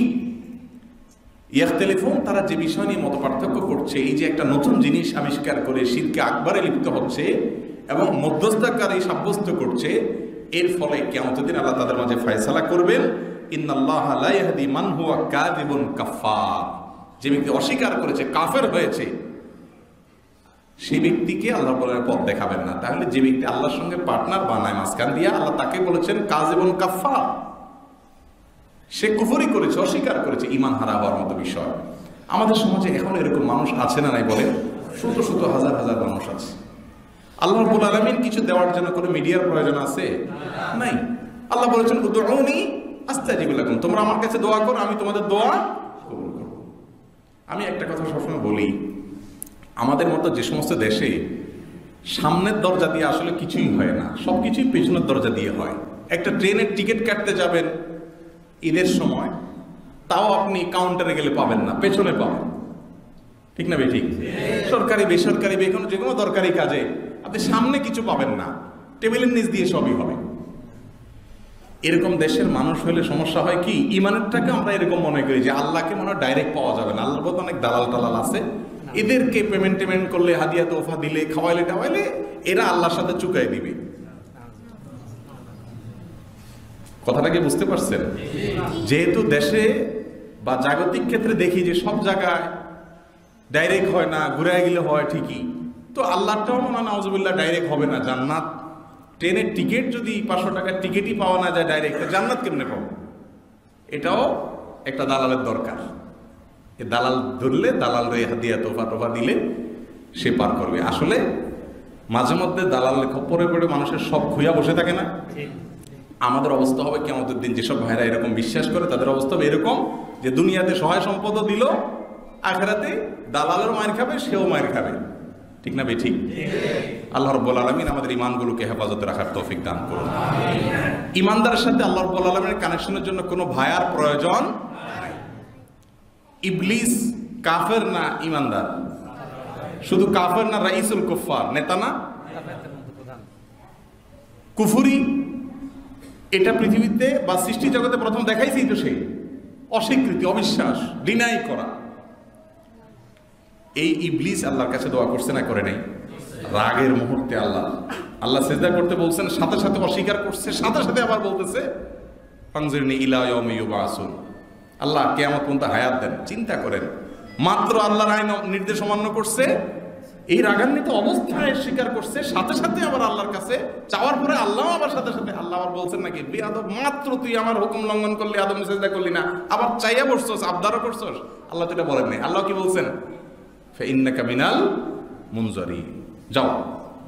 [SPEAKER 1] ইয়াখতালিফুন। তারা যে বিষয় নিয়ে মতপার্থক্য করছে, এই যে একটা নতুন জিনিস আবিষ্কার করে শিরকে আকবারে লিপ্ত হচ্ছে এবং মধ্যস্থতাকারী সাব্যস্ত করছে, এর ফলে কিয়ামতের দিন আল্লাহ তাদের মাঝে ফয়সালা করবেন। ইন্নাল্লাহা লা ইয়াহদি মান হুয়া কাযিবুন কাফফার। যে ব্যক্তি অস্বীকার করেছে, কাফের হয়েছে, সেই ব্যক্তিকে আল্লাহ বলেন পথ দেখাবেন না। তাহলে যে ব্যক্তি আল্লাহর সঙ্গে পার্টনার বানায় মাঝখান দিয়া, আল্লাহ তাকে বলেছেন কাযিবুন কাফফার। সে কুফরি করেছে, অস্বীকার করেছে, ঈমান হারা হওয়ার মতো বিষয়। আমাদের সমাজে এখন এরকম মানুষ আছে না নাই বলেন? শত শত হাজার হাজার মানুষ আছে। আল্লাহ রাব্বুল আলামিন কিছু দেওয়ার জন্য কোনো মিডিয়ার প্রয়োজন আছে? নাই। আল্লাহ বলেছেন উদউনি আস্তাজিব লাকুম, তোমরা আমার কাছে দোয়া করো, আমি তোমাদের দোয়া কবুল করব। আমি একটা কথা সবসময় বলি, আমাদের মতো যে সমস্ত দেশে সামনের দরজা দিয়ে আসলে কিছুই হয় না, সবকিছুই পেছনের দরজা দিয়ে হয়। একটা ট্রেনের টিকিট কাটতে যাবেন ঈদের সময়, তাও আপনি কাউন্টারে গেলে পাবেন না, পেছনে পাবেন। ঠিক না ঠিক? সরকারি বেসরকারি যে কোনো দরকারি কাজে আপনি সামনে কিছু পাবেন না, টেবিলের নিচ দিয়ে সবই হবে। এরকম দেশের মানুষ হলে সমস্যা হয় কি, ইমানেরটাকে আমরা এরকম মনে করি যে আল্লাহকে মনে হয় ডাইরেক্ট পাওয়া যাবে না, আল্লাহর মতো অনেক দালাল টালাল আছে, এদেরকে পেমেন্ট করলে, হাদিয়া তোফা দিলে, খাওয়াইলে টাওয়াইলে এরা আল্লাহর সাথে চুকাই দিবে। কথাটা কি বুঝতে পারছেন? যেহেতু দেশে বা জাগতিক ক্ষেত্রে দেখি যে সব জায়গায় ডাইরেক্ট হয় না, ঘুরে গেলে হয় ঠিকই, তো আল্লাহটাও মনে হয় নাউজুবিল্লাহ ডাইরেক্ট হবে না। জান্নাত ট্রেনের টিকিট যদি 500 টাকার টিকিটই পাওয়া না যায় ডাইরেক্ট, জান্নাত কেমনে পাবো? এটাও একটা দালালের দরকার। এ দালাল ধরলে, দালাল রে হাদিয়া তোফা টোফা দিলে সে পার করবে। আসলে মাঝে মধ্যে দালালের খপ্পরে পড়ে মানুষের সব খুইয়া বসে থাকে না? আমাদের অবস্থা হবে কিয়ামতের দিন, যেসব ভাইরা এরকম বিশ্বাস করে তাদের অবস্থা হবে এরকম যে দুনিয়াতে সহায় সম্পদও দিল, আখিরাতে দালালের মায়ের খাবে, সেও মায়ের খাবে। ঠিক না বে ঠিক? আল্লাহ রাব্বুল আলামিন আমাদের ঈমানগুলোকে হেফাজতে রাখার তৌফিক দান করুন। ঈমানদারের সাথে আল্লাহ রাব্বুল আলামিনের কানেকশনের জন্য কোনো ভায়ার প্রয়োজন নাই। ইবলিস কাফের না ঈমানদার? শুধু কাফের না, রাইসুল কুফার, নেতা না? কুফরি এটা পৃথিবীতে বা সৃষ্টি জগতে প্রথম দেখাইছি তো, সেই অস্বীকৃতি, অবিশ্বাস, ডিনাই করা। এই ইবলিস আল্লাহর কাছে দোয়া করছে না করে নাই? রাগের মুহূর্তে আল্লাহ সিজদা করতে বলছেন, সাথে সাথে অস্বীকার করছে, সাথে সাথে আবার বলতেছে ফানজিরনি ইলা ইয়াউমি ইউবাসুন, আল্লাহ কিয়ামত পর্যন্ত হায়াত দেন। চিন্তা করেন, মাত্র আল্লাহর আইন নির্দেশ অমান্য করছে, এই রাগান্বিত অবস্থায় স্বীকার করছে, সাথে সাথে আবার আল্লাহর কাছে চাওয়ার পরে আল্লাহ আবার সাথে সাথে আল্লাহ আবার বলছেন নাকি, বেয়াদব, মাত্র তুই আমার হুকুম লঙ্ঘন করলি, আদম সিজদা করলি না, আবার চাইয়া বসছস, আবদারও করছস। আল্লাহ তো এটা বলেন নাই। আল্লাহ কি বলছেন? ফাইন্নাকা মিনাল মুনজারিন, যাও,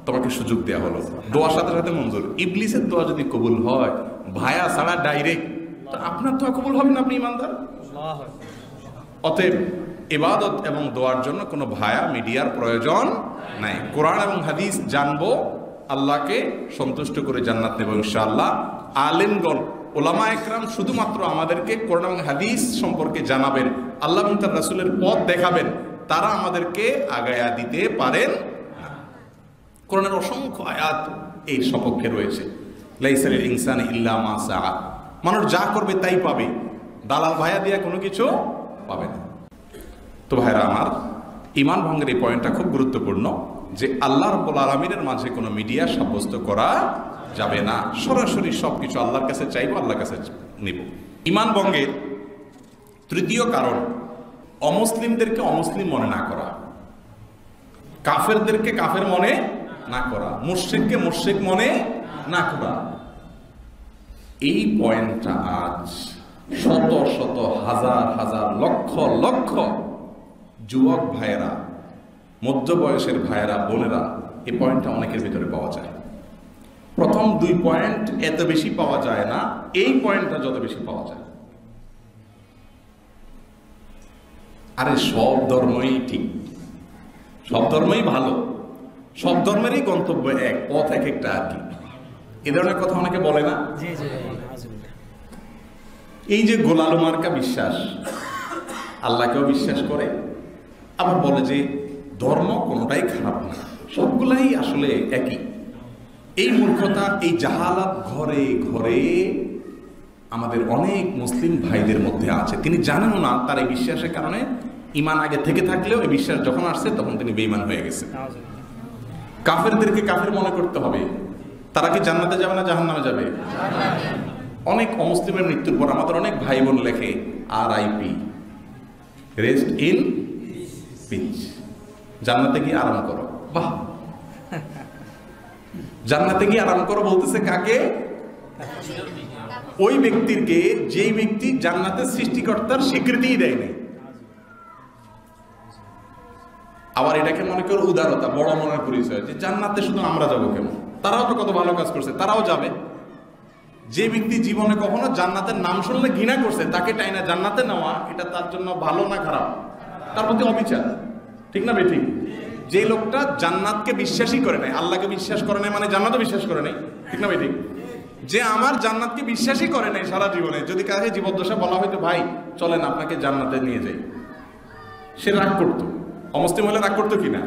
[SPEAKER 1] তোমাকে সুযোগ দেওয়া হলো। দোয়ার সাথে সাথে মঞ্জুর। ইবলিসের দোয়া যদি কবুল হয় ভায়া ছাড়া ডাইরেক্ট, তো আপনার দোয়া কবুল হবে না, আপনি ঈমানদার। অতএব ইবাদত এবং দোয়ার জন্য কোনো ভায়া মিডিয়ার প্রয়োজন নাই। কোরআন এবং হাদিস জানবো, আল্লাহকে সন্তুষ্ট করে জান্নাত নেব ইনশাআল্লাহ। আলেমগণ, ওলামা একরাম শুধুমাত্র আমাদেরকে কোরআন এবং হাদিস সম্পর্কে জানাবেন, আল্লাহ এবং তার রাসূলের পথ দেখাবেন, তারা আমাদেরকে আগায়া দিতে পারেন না। কোরআনের অসংখ্য আয়াত এই সপক্ষে রয়েছে। লাইসা লিল ইনসানি ইল্লা মা সাআ, মানুষ যা করবে তাই পাবে, দালাল ভায়া দিয়া কোনো কিছু পাবে না। তো ভাইরা আমার, ঈমান ভঙ্গের এই পয়েন্টটা খুব গুরুত্বপূর্ণ যে আল্লাহ রাব্বুল আলামিনের মাঝে কোনো মিডিয়া সাব্যস্ত করা যাবে না। সরাসরি সবকিছু আল্লাহর কাছে চাইবো, আল্লাহর কাছে নিব। ঈমান ভঙ্গের তৃতীয় কারণ, অমুসলিমদেরকে অমুসলিম মনে না করা, কাফেরদেরকে কাফের মনে না করা, মুশরিককে মুশরিক মনে না করা। এই পয়েন্টটা আজ শত শত হাজার হাজার লক্ষ লক্ষ যুবক ভাইয়েরা, মধ্য বয়সের ভাইয়েরা, বোনেরা, এই পয়েন্টটা অনেকের ভিতরে পাওয়া যায়। প্রথম 2 পয়েন্ট এত বেশি পাওয়া যায় না, এই পয়েন্টটা যত বেশি পাওয়া যায়। আরে সব ধর্মই ঠিক, সব ধর্মই ভালো, সব ধর্মেরই গন্তব্য এক, পথ এক একটা আর কি, এ ধরনের কথা অনেকে বলে না। এই যে গোলালো মার্কা বিশ্বাস, আল্লাহকেও বিশ্বাস করে, আবার বলে যে ধর্ম কোনোটাই খারাপ না, সবগুলাই আসলে একই। এই মূর্খতা, এই জাহালাত ঘরে ঘরে আমাদের অনেক মুসলিম ভাইদের মধ্যে আছে। তিনি জানেন না তার এই বিশ্বাসের কারণে ইমান আগে থেকে থাকলেও এই বিশ্বাস যখন আসছে তখন তিনি বেঈমান হয়ে গেছে। কাফেরদেরকে কাফের মনে করতে হবে। তারা কি জান্নাতে যাবে না জাহান্নামে যাবে? অনেক অমুসলিমের মৃত্যুর পর আমাদের অনেক ভাই বোন লেখে RIP, রেস্ট ইন পিস, জান্নাতে গিয়ে আরাম করো। বাহ, জান্নাতে গিয়ে আরাম করো বলতেছে কাকে? ওই ব্যক্তিকে যেই ব্যক্তি জান্নাতের সৃষ্টিকর্তার স্বীকৃতিই দেয় নাই। আবার এটাকে মনে করো উদারতা, বড় মনের পরিচয়, যে জান্নাতে শুধু আমরা যাবো কেন, তারাও তো কত ভালো কাজ করছে, তারাও যাবে। যে ব্যক্তি জীবনে কখনো জান্নাতের নাম শুনলে ঘৃণা করছে, তাকে টাইনা জান্নাতে নেওয়া, এটা তার জন্য ভালো না খারাপ? তার প্রতি অবিচার, ঠিক না বেঠিক? যে লোকটা জান্নাতকে বিশ্বাসই করে নাই, আল্লাহকে বিশ্বাস করে নাই মানে জান্নাতও বিশ্বাস করে নাই, ঠিক না বেঠিক? যে আমার জান্নাতকে বিশ্বাসই করে নাই সারা জীবনে, যদি কাছে জীবদ্দশা বলা হয়তো ভাই চলেন আপনাকে জান্নাতে নিয়ে যাই, সে রাগ করতো। অমুসলিম হলে রাগ করতো কিনা?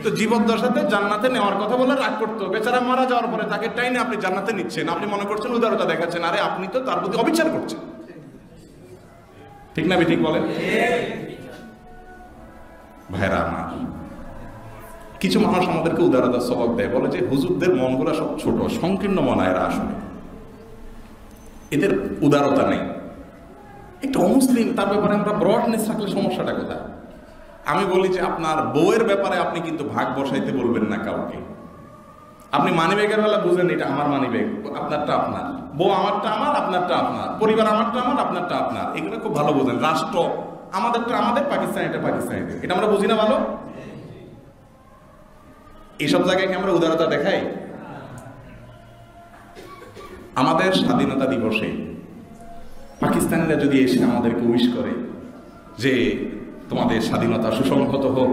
[SPEAKER 1] তো জীবদ্দশাতে জান্নাতে নেওয়ার কথা বলে রাগ করতো। বেচারা মারা যাওয়ার পরে তাকে টাইনে আপনি জান্নাতে নিচ্ছেন, আপনি মনে করছেন উদারতা দেখাচ্ছেন, আরে আপনি তো তার প্রতি অবিচার করছেন, ঠিক না বেঠিক বলেন? ভাইরা আমার, কিছু মানুষ আমাদেরকে উদারতার সবক দেয়, বলে যে হুজুরদের মনগুলো সব ছোট সংকীর্ণ মনা, এরা আসলে এদের উদারতা নেই। একটা অমুসলিম, তার ব্যাপারে আমরা ব্রডনেস রাখলে সমস্যাটা কোথায়? আমি বলি যে আপনার বউয়ের ব্যাপারে আপনি কিন্তু ভাগ বসাইতে বলবেন না কাউকে। আপনি মানিব্যাগের বেলা বুঝেন এটা আমার মানিব্যাগ, আপনারটা আপনার, বউ আমারটা আমার, আপনারটা আপনার, পরিবার আমারটা আমার, আপনারটা আপনার, এগুলো খুব ভালো বোঝেন। রাষ্ট্র আমাদেরটা আমাদের, পাকিস্তানিটা পাকিস্তানিদের, এটা আমরা বুঝি না ভালো? এইসব জায়গায় কি আমরা উদারতা দেখাই? আমাদের স্বাধীনতা দিবসে পাকিস্তানিরা যদি এসে আমাদেরকে উইশ করে যে তোমাদের স্বাধীনতা সুসংহত হোক,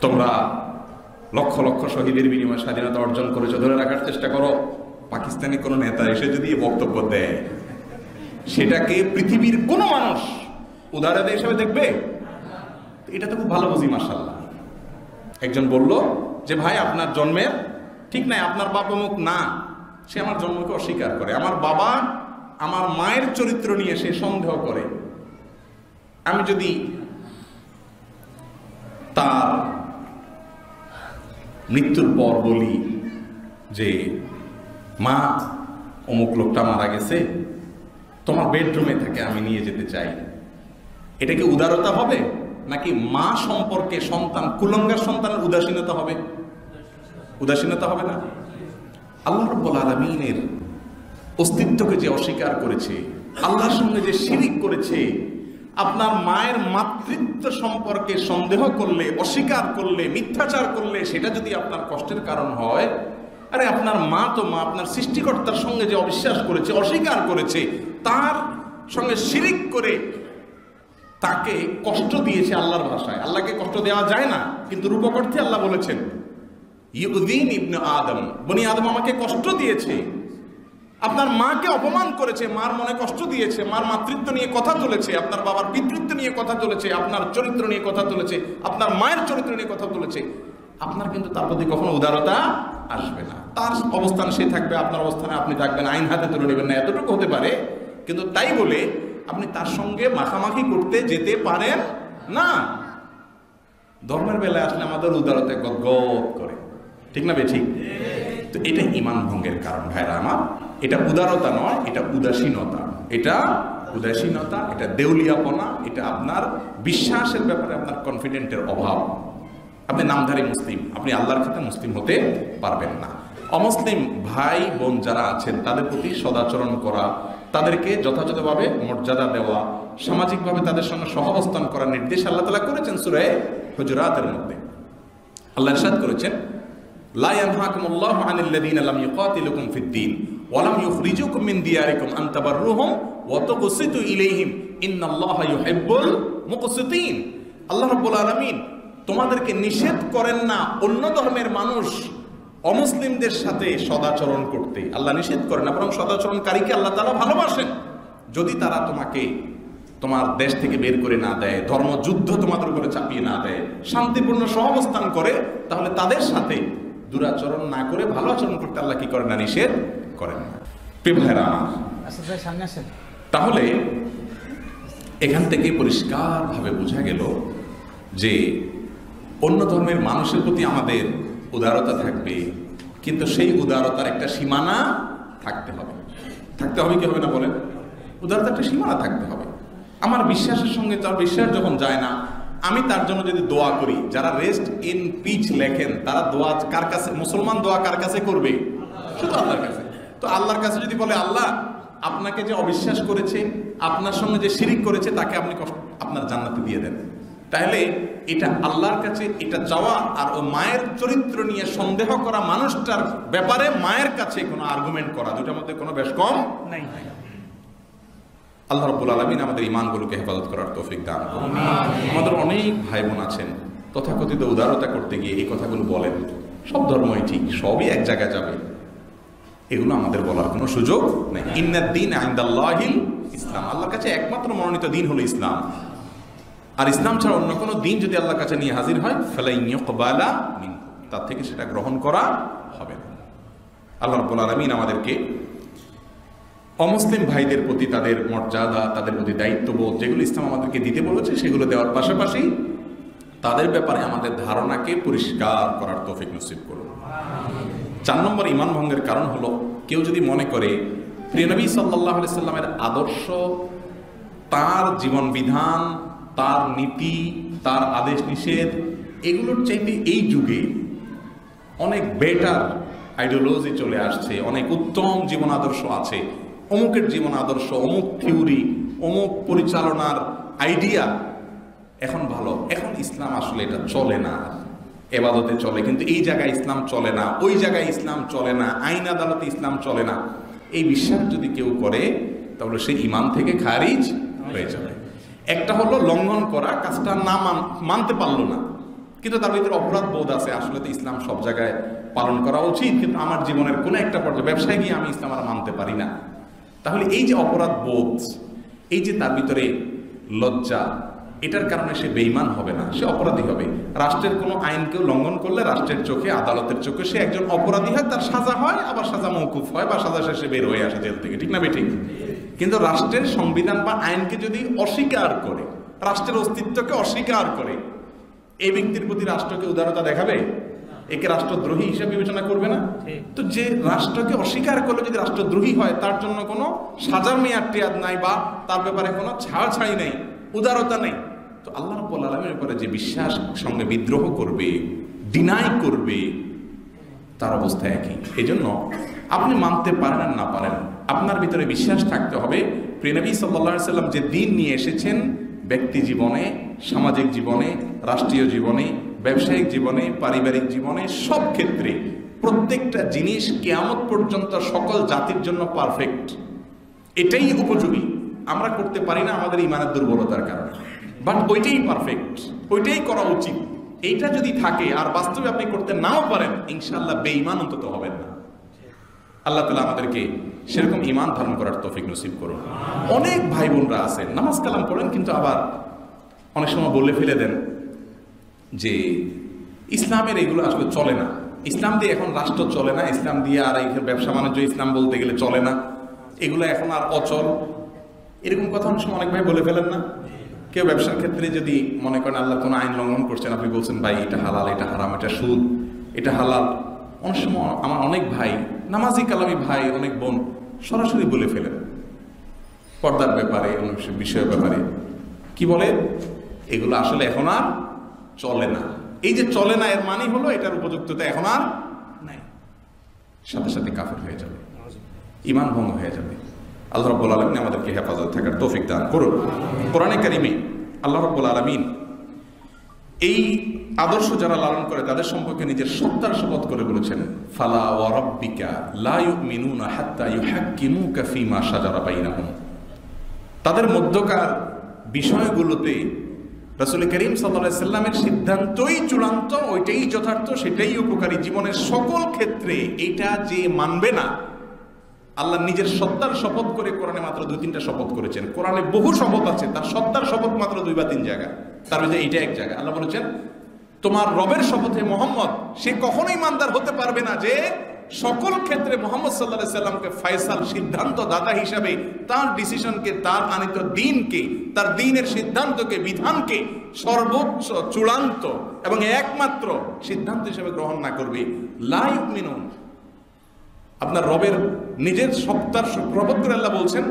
[SPEAKER 1] তোমরা লক্ষ লক্ষ শহীদের বিনিময়ে স্বাধীনতা অর্জন করেছো, ধরে রাখার চেষ্টা করো, পাকিস্তানি কোনো নেতা এসে যদি বক্তব্য দেয়, সেটাকে পৃথিবীর কোনো মানুষ উদারতা হিসেবে দেখবে? এটা তো খুব ভালো বুঝি, মাশাআল্লাহ। একজন বলল যে ভাই আপনার জন্মের ঠিক নাই, আপনার বাবা মুখ না, সে আমার জন্মকে অস্বীকার করে, আমার বাবা আমার মায়ের চরিত্র নিয়ে সে সন্দেহ করে। আমি যদি তার মৃত্যুর পর বলি যে মা অমুক লোকটা মারা গেছে, তোমার বেডরুমে থাকে, আমি নিয়ে যেতে চাই, এটা কি উদারতা হবে? নাকি মা সম্পর্কে সন্তান, কুলঙ্গার সন্তানের উদাসীনতা হবে? উদাসীনতা হবে না। আল্লাহ রাব্বুল আলামিনের অস্তিত্বকে যে অস্বীকার করেছে, আল্লাহর সঙ্গে যে শিরিক করেছে, আপনার মায়ের মাতৃত্ব সম্পর্কে সন্দেহ করলে, অস্বীকার করলে, মিথ্যাচার করলে, সেটা যদি আপনার কষ্টের কারণ হয়, আরে আপনার মা তো মা, আপনার সৃষ্টিকর্তার সঙ্গে যে অবিশ্বাস করেছে, অস্বীকার করেছে, তার সঙ্গে শিরিক করে তাকে কষ্ট দিয়েছে আল্লাহর ভাষায়। আল্লাহকে কষ্ট দেওয়া যায় না, কিন্তু রূপক অর্থে আল্লাহ বলেছেন ইউযিন ইবনে আদম, বনি আদম আমাকে কষ্ট দিয়েছে। আপনার মাকে অপমান করেছে, মার মনে কষ্ট দিয়েছে, মার মাতৃত্ব নিয়ে কথা তুলেছে, আপনার বাবার পিতৃত্ব নিয়ে কথা তুলেছে, আপনার চরিত্র নিয়ে কথা তুলেছে, আপনার মায়ের চরিত্র নিয়ে কথা তুলেছে, আপনার কিন্তু তার প্রতি কখনো উদারতা আসবে না। তার অবস্থান সে থাকবে, আপনার অবস্থানে আপনি থাকবেন, আইন হাতে তুলে নেবেন না, এতটুকু হতে পারে। কিন্তু তাই বলে আপনি তার সঙ্গে মাখামাখি করতে যেতে পারেন না। ধর্মের বেলায় আসলে আমাদের উদারতা গদগদ করে, ঠিক না বেঠিক? তো এটা ঈমান ভঙ্গের কারণ ভাইরা আমার। এটা উদারতা নয়, এটা উদাসীনতা, এটা উদাসীনতা, এটা দেউলিয়াপনা, এটা আপনার বিশ্বাসের ব্যাপারে আপনার কনফিডেন্টের অভাব। আপনি নামধারী মুসলিম, আপনি আল্লাহর ক্ষেত্রে মুসলিম হতে পারবেন না। অমুসলিম ভাই বোন যারা আছেন তাদের প্রতি সদাচরণ করা, তাদেরকে যথাযথভাবে মর্যাদা দেওয়া, সামাজিকভাবে তাদের সঙ্গে সহাবস্থান করার নির্দেশ আল্লাহ তাআলা করেছেন সূরা হুজুরাতের মধ্যে। আল্লাহ ইরশাদ করেছেন লা ইয়ানহাকুমুল্লাহু আনিল্লাযীনা লাম ইউকাতিলুকুম ফিদ-দীন ওয়া লাম ইউখরিজুকুম মিন দিয়ারিকুম আন তাবাররুহুম ওয়া তুকসিতু ইলাইহিম ইন্নাল্লাহা ইউহিব্বুল মুকসিতিন। আল্লাহ রাব্বুল আলামিন তোমাদেরকে নিষেধ করেন না অন্য ধর্মের মানুষ অমুসলিমদের সাথে সদাচরণ করতে। আল্লাহ নিষেধ করেন না, বরং সদাচরণকারীকে আল্লাহ তাআলা ভালোবাসেন যদি তারা তোমাকে তোমার দেশ থেকে বের করে না দেয়, ধর্মযুদ্ধ তোমাদের উপরে চাপিয়ে না দেয়, শান্তিপূর্ণ সহাবস্থান করে, তাহলে তাদের সাথে দুরাচরণ না করে ভালো আচরণ করতে আল্লাহ কি করেন না? নিষেধ করেন না। প্রিয় ভাইরা আমার, তাহলে এখান থেকে পরিষ্কারভাবে বোঝা গেল যে অন্য ধর্মের মানুষের প্রতি আমাদের উদারতা থাকবে, কিন্তু সেই উদারতার একটা সীমানা থাকতে হবে। থাকতে হবে কি হবে না বলেন? উদারতার একটা সীমানা থাকতে হবে। আমার বিশ্বাসের সঙ্গে তার বিশ্বাস যখন যায় না, আমি তার জন্য যদি দোয়া করি, যারা রেস্ট ইন পিচ লেখেন তারা দোয়া কার কাছে, মুসলমান দোয়া কার কাছে করবে? শুধু আল্লাহর কাছে। তো আল্লাহর কাছে যদি বলে আল্লাহ আপনাকে যে অবিশ্বাস করেছে, আপনার সঙ্গে যে শিরিক করেছে, তাকে আপনি আপনার জান্নাতে দিয়ে দেন, তাহলে এটা আল্লাহর কাছে এটা চাওয়া আর ও মায়ের চরিত্র নিয়ে সন্দেহ করা মানুষটার ব্যাপারে মায়ের কাছে কোনো আর্গুমেন্ট করা, দুটার মধ্যে কোনো বেশ কম নাই। আল্লাহ রাব্বুল আলামিন আমাদের ঈমানগুলোকে হেফাজত করার তৌফিক দান করুন। আমাদের অনেক ভাই বোন আছেন তথাকথিত উদারতা করতে গিয়ে এই কথাগুলো বলেন, সব ধর্মই ঠিক, সবই এক জায়গায় যাবে, এগুলো আমাদের বলার কোনো সুযোগ নেই। ইন্নাদ-দীন ইনদাল্লাহিল ইসলাম, আল্লাহর কাছে একমাত্র মনোনীত দিন হলো ইসলাম। আর ইসলাম ছাড়া অন্য কোনো দিন যদি আল্লাহর কাছে নিয়ে হাজির হয়, ফালান ইউকবালা মিনহু, তার থেকে সেটা গ্রহণ করা হবে না। আল্লাহ রাব্বুল আলামিন আমাদেরকে অমুসলিম ভাইদের প্রতি তাদের মর্যাদা, তাদের প্রতি দায়িত্ববোধ যেগুলো ইসলাম আমাদেরকে দিতে বলেছে সেগুলো দেওয়ার পাশাপাশি তাদের ব্যাপারে আমাদের ধারণাকে পরিষ্কার করার তৌফিক নসিব করুন। 4 নম্বর ঈমান ভঙ্গের কারণ হলো, কেউ যদি মনে করে প্রিয় নবী সাল্লাল্লাহু আলাইহি সাল্লামের আদর্শ, তার জীবন বিধান, তার নীতি, তার আদেশ নিষেধ, এগুলোর চাইতে এই যুগে অনেক বেটার আইডিওলজি চলে আসছে, অনেক উত্তম জীবন আদর্শ আছে, অমুকের জীবন আদর্শ, অমুক থিওরি, অমুক পরিচালনার আইডিয়া এখন ভালো, এখন ইসলাম আসলে এটা চলে না, এবাদতে চলে কিন্তু এই জায়গায় ইসলাম চলে না, ওই জায়গায় ইসলাম চলে না, আইন আদালতে ইসলাম চলে না, এই বিশ্বাস যদি কেউ করে তাহলে সে ঈমান থেকে খারিজ হয়ে যাবে। একটা হলো লঙ্ঘন করা, কাজটা না মানতে পারলো না, কিন্তু তার ভিতরে অপরাধ বোধ আছে, আসলে তো ইসলাম সব জায়গায় পালন করা উচিত, কিন্তু আমার জীবনের কোনো একটা পর্যায়ে ব্যবসায় গিয়ে আমি ইসলাম আর মানতে পারি না। তাহলে এই যে অপরাধ বোধ, এই যে তার ভিতরে লজ্জা, এটার কারণে সে বেঈমান হবে না, সে অপরাধী হবে। রাষ্ট্রের কোনো আইনকেও লঙ্ঘন করলে রাষ্ট্রের চোখে, আদালতের চোখে সে একজন অপরাধী হয়, তার সাজা হয়, আবার সাজা মওকুফ হয় বা সাজা শেষে বের হয়ে আসে জেল থেকে, ঠিক না বেঠিক? কিন্তু রাষ্ট্রের সংবিধান বা আইনকে যদি অস্বীকার করে, রাষ্ট্রের অস্তিত্বকে অস্বীকার করে, এই ব্যক্তির প্রতি রাষ্ট্রকে উদারতা দেখাবে? একে রাষ্ট্রদ্রোহী হিসেবে বিবেচনা করবে না? তো যে রাষ্ট্রকে অস্বীকার করলে যদি রাষ্ট্রদ্রোহী হয়, তার জন্য কোনো সাজার মেয়াদ টেয়াদ নাই বা তার ব্যাপারে কোনো ছাড়ছাড়ি নেই, উদারতা নেই। তো আল্লাহ রাব্বুল আলামিনের ব্যাপারে যে বিশ্বাস সঙ্গে বিদ্রোহ করবে, ডিনাই করবে, তার অবস্থা একই। এই জন্য আপনি মানতে পারেন আর না পারেন, আপনার ভিতরে বিশ্বাস থাকতে হবে প্রিয় নবী সাল্লাল্লাহু আলাইহি সাল্লাম যে দিন নিয়ে এসেছেন, ব্যক্তি জীবনে, সামাজিক জীবনে, রাষ্ট্রীয় জীবনে, ব্যবসায়িক জীবনে, পারিবারিক জীবনে, সব ক্ষেত্রে প্রত্যেকটা জিনিস কিয়ামত পর্যন্ত সকল জাতির জন্য পারফেক্ট, এটাই উপযোগী। আমরা করতে পারি না আমাদের ঈমানের দুর্বলতার কারণে, বাট ওইটাই পারফেক্ট, ওইটাই করা উচিত। এইটা যদি থাকে আর বাস্তবে আপনি করতে নাও পারেন, ইনশাআল্লাহ বেঈমান অন্তত হবেন না। আল্লাহ তাআলা আমাদেরকে সেরকম ঈমান ধারণ করার তৌফিক নসিব করুন। অনেক ভাই বোনরা আছেন নামাজ কালাম পড়েন, কিন্তু আবার অনেক সময় বলে ফেলে দেন যে ইসলামের এগুলো আসলে চলে না, ইসলাম দিয়ে এখন রাষ্ট্র চলে না, ইসলাম দিয়ে আর এই ব্যবসা বাণিজ্য ইসলাম বলতে গেলে চলে না, এগুলো এখন আর অচল, এরকম কথা অনেক সময় অনেক ভাই বলে ফেলেন না? কেউ ব্যবসার ক্ষেত্রে যদি মনে করেন আল্লাহ কোনো আইন লঙ্ঘন করছেন, আপনি বলছেন ভাই এটা হালাল, এটা হারাম, এটা সুদ, এটা হালাল, অনেক সময় আমার অনেক ভাই, নামাজি কালামি ভাই, অনেক বোন সরাসরি বলে ফেলেন পর্দার ব্যাপারে, অনেক বিষয়ের ব্যাপারে, কি বলে এগুলো আসলে এখন আর চলে না। এই যে চলে না এর মানে হলো এটার উপযুক্ততা এখন আর নাই, সাথে সাথে কাফের হয়ে যাবে, ঈমান ভঙ্গ হয়ে যাবে। আল্লাহ রাব্বুল আলামিন আমাদেরকে হেফাজত থাকার তৌফিক দান করুন। কোরআনে কারিমে আল্লাহ রাব্বুল আলামিন এই আদর্শ যারা লালন করে তাদের সম্পর্কে নিজের সত্তার শপথ করে বলেছেন, ফালা ওয়া রাব্বিকা লা ইউমিনুনা হাত্তা ইউহাক্কিমুকা ফীমা শাজারা বাইনাহুম। তাদের মধ্যকার বিষয়গুলোতে রাসূল করিম সাল্লাল্লাহু আলাইহি সাল্লামের সিদ্ধান্তই চূড়ান্ত, ওইটাই যথার্থ, সেটাই উপকারী। জীবনের সকল ক্ষেত্রে এইটা যে মানবে না, আল্লাহ নিজের সত্তার শপথ করে কোরআনে মাত্র 2-3টা শপথ করেছেন। কোরআনে বহু শপথ আছে, তার সত্তার শপথ মাত্র 2 বা 3 জায়গা, তার মধ্যে এইটা এক জায়গা। আল্লাহ বলেছেন তোমার রবের শপথে মোহাম্মদ, সে কখনোই ইমানদার হতে পারবে না যে সকল ক্ষেত্রে মোহাম্মদ সাল্লাল্লাহু আলাইহি সাল্লামকে ফয়সাল, সিদ্ধান্ত দাতা হিসাবে তার ডিসিশনকে, তার আনিত দ্বীনকে, তার দ্বীনের সিদ্ধান্তকে, বিধানকে সর্বোচ্চ, চূড়ান্ত এবং একমাত্র সিদ্ধান্ত হিসেবে গ্রহণ না করবে। লা ইউমিনুন, আপনার রবের নিজের সত্তার শপথ করে আল্লাহ বলছেন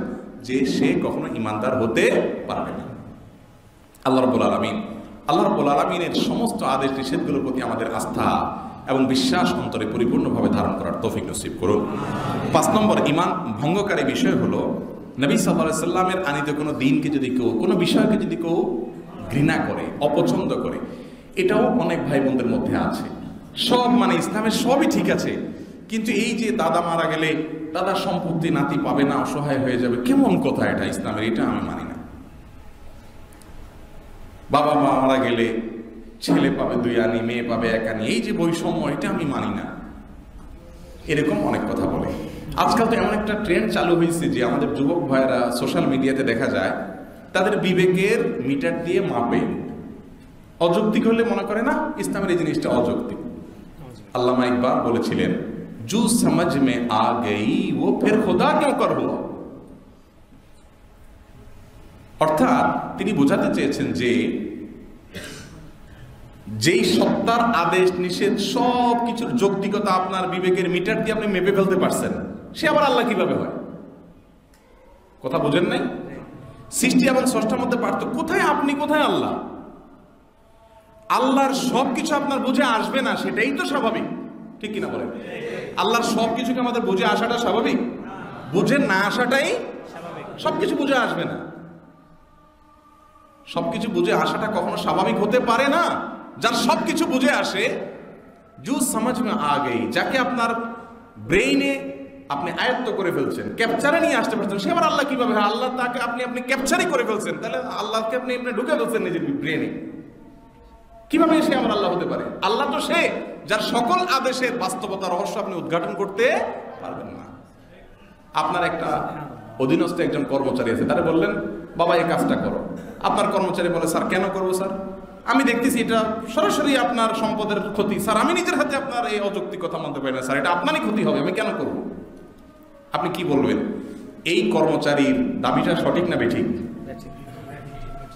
[SPEAKER 1] যে সে কখনো ইমানদার হতে পারবে না। আল্লাহ রাব্বুল আলামিনের সমস্ত আদেশ নিষেধগুলোর প্রতি আমাদের আস্থা এবং বিশ্বাস অন্তরে পরিপূর্ণভাবে ধারণ করার তৌফিক নসিব করুন। 5 নম্বর ঈমান ভঙ্গকারী বিষয় হলো নবী সাল্লাল্লাহু আলাইহি সাল্লামের আনিত কোনো দ্বীনকে যদি কেউ, কোনো বিষয়কে যদি কেউ ঘৃণা করে, অপছন্দ করে, এটাও অনেক ভাই বোনদের মধ্যে আছে। সব মানে ইসলামের সবই ঠিক আছে, কিন্তু এই যে দাদা মারা গেলে দাদার সম্পত্তি নাতি পাবে না, অসহায় হয়ে যাবে, কেমন কথা এটা ইসলামের, এটা আমি মানি না। বাবা মা মারা গেলে ছেলে পাবে 2 আনি, মেয়ে পাবে 1 আনি, এই যে বৈষম্য, এটা আমি মানি না। এরকম অনেক কথা বলে। আজকাল তো এমন একটা ট্রেন্ড চালু হয়েছে যে আমাদের যুবক ভাইয়েরা সোশ্যাল মিডিয়াতে দেখা যায় তাদের বিবেকের মিটার দিয়ে মাপে। অযৌক্তিক হলে মনে করে না ইসলামের এই জিনিসটা অযৌক্তিক। আল্লামা ইকবাল বলেছিলেন, জু সমঝ মে আ গই ও ফির খুদা ক্यों कर हुआ। অর্থাৎ তিনি বোঝাতে চেয়েছেন যে যেই সত্তার আদেশ নিষেধ সব কিছুর যৌক্তিকতা আপনার বিবেকের মিটার দিয়ে আপনি মেপে ফেলতে পারছেন, সে আবার আল্লাহ কিভাবে হয়? কথা বুঝেন নাই? সৃষ্টি এবং স্রষ্টার মধ্যে পার্থক্য কোথায়? আপনি কোথায় আল্লাহ? আল্লাহর সবকিছু আপনার বুঝে আসবে না, সেটাই তো স্বাভাবিক, ঠিক কিনা বলেন? আল্লাহর সবকিছুকে আমাদের বুঝে আসাটা স্বাভাবিক, বুঝে না আসাটাই স্বাভাবিক। সবকিছু বুঝে আসবে না, সবকিছু বুঝে আসাটা কখনো স্বাভাবিক হতে পারে না। যার সবকিছু বুঝে আসে, জু সমাজ মে আ গই, যাকে আপনার ব্রেইনে আপনি আয়ত্ত করে ফেলছেন, ক্যাপচারে নিয়ে আসতে পারছেন, সে আবার আল্লাহ কিভাবে হয়? আল্লাহ তাকে আপনি ক্যাপচারই করে ফেলছেন, তাহলে আল্লাহকে আপনি ঢুকে ফেলছেন নিজের ব্রেইনে, কিভাবে সে আমার আল্লাহ হতে পারে? আল্লাহ তো সে যার সকল আদেশের বাস্তবতা রহস্য আপনি উদ্ঘাটন করতে পারবেন না। আপনার একটা অধীনস্থ একজন কর্মচারী আছে, তারা বললেন বাবা এই কাজটা করো। আপনার কর্মচারী বলে স্যার কেন করবো স্যার? আমি দেখতেছি এটা সরাসরি আপনার সম্পদের ক্ষতি স্যার, আমি নিজের হাতে আপনার এই অযৌক্তিক কথা মানতে পারি না স্যার, এটা আপনারই ক্ষতি হবে, আমি কেন করব? আপনি কি বলবেন? এই কর্মচারীর দাবিটা সঠিক না বেঠিক?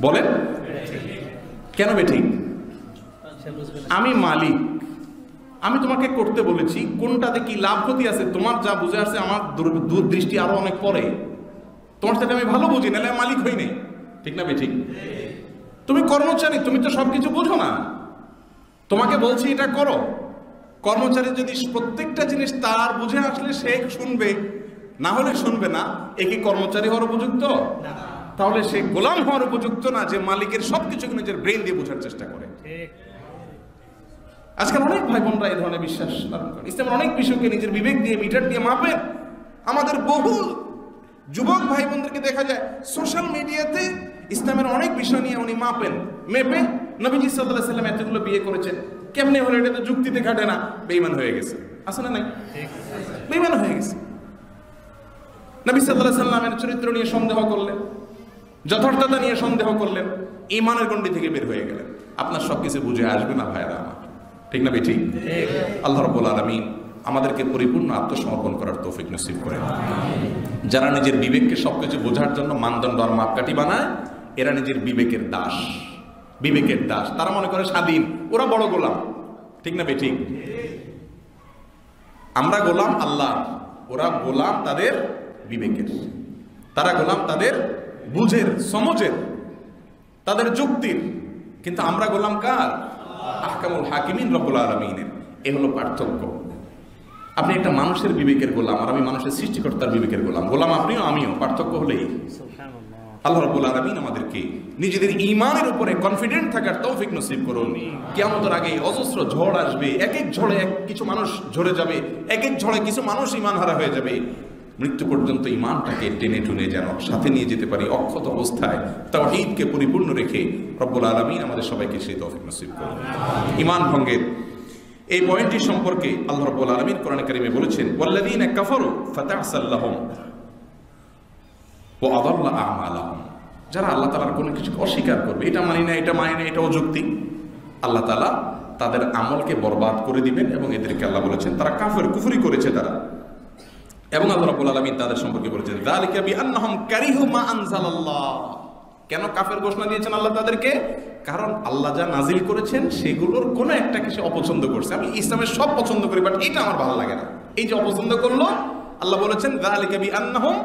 [SPEAKER 1] বলেন কেন বেঠিক? আমি মালিক, আমি তোমাকে করতে বলেছি, কোনটাতে কি লাভ ক্ষতি আছে তোমার যা বুঝে আসছে আমার দূরদৃষ্টি আরো অনেক পরে, তোমার সাথে আমি ভালো বুঝি, নাহলে মালিক হই নাই, ঠিক না বেঠিক? তুমি কর্মচারী, তুমি তো সবকিছু বোঝো না, তোমাকে বলছি এটা করো। কর্মচারী যদি প্রত্যেকটা জিনিস তার বুঝে আসলে সে শুনবে, না হলে শুনবে না, এ কি কর্মচারী হওয়ার উপযুক্ত? তাহলে সে গোলাম হওয়ার উপযুক্ত না, যে মালিকের সবকিছু নিজের ব্রেন দিয়ে বোঝার চেষ্টা করে। আজকাল অনেক ভাই বোনরা এই ধরনের বিশ্বাস ধারণ করে, ইসলামের অনেক বিষয়কে নিজের বিবেক দিয়ে মিটার দিয়ে মাপেন। আমাদের বহু যুবক ভাই বোনদেরকে দেখা যায় সোশ্যাল মিডিয়াতে ইসলামের অনেক বিষয় নিয়ে উনি মাপেন, মেপে নবীজি সাল্লাল্লাহু আলাইহি সাল্লাম এতগুলো বিয়ে করেছেন, কেমনে হলো? এটা তো যুক্তিতে খাটে না, বেঈমান হয়ে গেছে। আছে না নাই? বেঈমান হয়ে গেছে। নবী সাল্লাল্লাহু আলাইহি সাল্লামের চরিত্র নিয়ে সন্দেহ করলেন, যথার্থতা নিয়ে সন্দেহ করলেন, ঈমানের গণ্ডি থেকে বের হয়ে গেলেন। আপনার সবকিছু বুঝে আসবে না ভাইরা আমার, ঠিক না বেঠিক? আল্লাহ রাব্বুল আলামিন আমাদেরকে পরিপূর্ণ আত্মসমর্পণ করার তৌফিক নসিব করেন। যারা নিজের বিবেককে সবকিছু বোঝার জন্য মানদণ্ড আর মাপকাঠি বানায়, এরা নিজের বিবেকের দাস, বিবেকের দাস। তারা মনে করে স্বাধীন, ওরা বড় গোলাম, ঠিক না বেঠিক? আমরা গোলাম আল্লাহ, ওরা গোলাম তাদের বিবেকের, তারা গোলাম তাদের বুঝের, সমঝের, তাদের যুক্তির, কিন্তু আমরা গোলাম কার? আহকামুল হাকিমিন রব্বুল আলামিনের। এ হলো পার্থক্য। আপনি একটা মানুষের বিবেকের গোলাম, আর আমি মানুষের সৃষ্টিকর্তার বিবেকের গোলাম। গোলাম আপনিও আমিও, পার্থক্য হলেই। আল্লাহ রাব্বুল আলামিন আমাদেরকে নিজেদের ঈমানের উপরে কনফিডেন্ট থাকার তৌফিক নসিব করুন। কিয়ামতের আগে অজস্র ঝড় আসবে, এক এক ঝড়ে কিছু মানুষ ঝরে যাবে, এক এক ঝড়ে কিছু মানুষ ঈমান হারা হয়ে যাবে। মৃত্যু পর্যন্ত ঈমানটাকে টেনে টুনে যেন সাথে নিয়ে যেতে পারি অক্ষত অবস্থায়, তাওহীদকে পরিপূর্ণ রেখে রব্বুল আলামিন আমাদের সবাইকে সেই তৌফিক নসিব করুন। ঈমান ভঙ্গের এই পয়েন্টটি সম্পর্কে আল্লাহ রাব্বুল আলামিন কোরআনে কারিমে বলেছেন, ওয়াল্লাযীনা কাফারু ফাতা'সাল লাহুম ওয়া আযাল্লা আ'মালাহুম। যারা আল্লাহ তাআলার কোনো কিছু অস্বীকার করবে, এটা মানি না, এটা মানে না, এটা অযৌক্তিক, আল্লাহ তাআলা তাদের আমলকে বরবাদ করে দিবেন এবং এদেরকে আল্লাহ বলেছেন তারা কাফের, কুফরি করেছে তারা। এবং আল্লাহ রাব্বুল আলামিন তাদের সম্পর্কে বলেছেন, যালিকা বিআন্নাহুম কারিহু মা আনজালাল্লাহ। কেন কাফের ঘোষণা দিয়েছেন আল্লাহ তাদেরকে? কারণ আল্লাহ যা নাজিল করেছেন সেগুলোর কোনো একটা কিছু অপছন্দ করছে। আমি ইসলামের সব পছন্দ করি, বাট এটা আমার ভালো লাগে না, এই যে অপছন্দ করলো, আল্লাহ বলেছেন যালিকা বিআন্নাহুম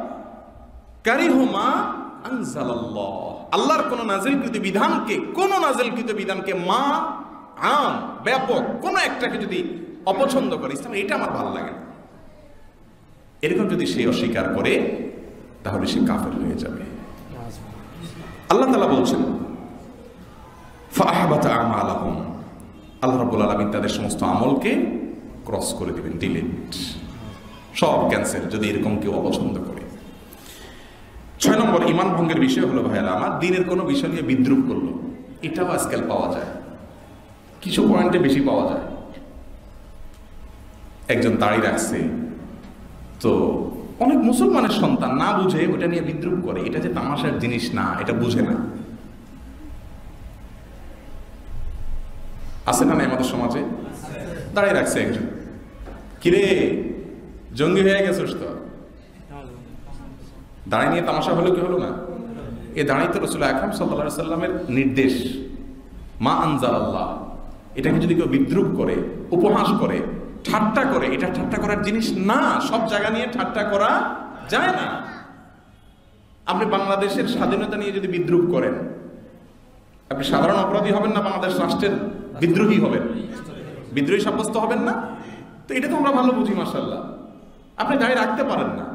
[SPEAKER 1] কারিহু মা আনজালাল্লাহ। আল্লাহর কোন নাজিলকৃত বিধানকে মা আম ব্যাপক কোনো একটাকে যদি অপছন্দ করে, ইসলাম এটা আমার ভালো লাগে না, এরকম যদি সে অস্বীকার করে তাহলে সে কাফের হয়ে যাবে। আল্লাহ তাআলা বলছেন ফাআহবাতা আমালাহুম, আল্লাহ রাব্বুল আলামিন তাদের সমস্ত আমলকে ক্রস করে দিবেন, ডিলিট, সব ক্যান্সেল, যদি এরকম কেউ অপছন্দ করে। 6 নম্বর ঈমান ভঙ্গের বিষয় হলো, ভাইরা আমার, দ্বীনের কোনো বিষয় নিয়ে বিদ্রূপ করলো, এটাও আজকাল পাওয়া যায়, কিছু পয়েন্টে বেশি পাওয়া যায়। একজন দাড়ি রাখছে, তো অনেক মুসলমানের সন্তান না বুঝে ওটা নিয়ে বিদ্রূপ করে, এটা যে তামাশার জিনিস না, এটা বুঝে না। আছে না আমাদের সমাজে? দাঁড়িয়ে রাখছে একজন, কিরে জঙ্গি হয়ে গেছিস তো, দাঁড়িয়ে নিয়ে তামাশা হলো কি হলো না? এ দাঁড়িয়ে তো রাসূল আকরাম সাল্লাল্লাহু আলাইহি সাল্লামের নির্দেশ, মা আনজালাল্লাহ, এটাকে যদি কেউ বিদ্রূপ করে, উপহাস করে, ঠাট্টা করে, এটা ঠাট্টা করার জিনিস না, সব জায়গা নিয়ে ঠাট্টা করা যায় না। আপনি বাংলাদেশের স্বাধীনতা নিয়ে যদি বিদ্রূপ করেন, আপনি সাধারণ অপরাধী হবেন না, বাংলাদেশ রাষ্ট্রের বিদ্রোহী হবেন, বিদ্রোহী সাব্যস্ত হবেন না? তো এটা তো আমরা ভালো বুঝি, মাশাআল্লাহ। আপনি দাঁড়িয়ে রাখতে পারেন না,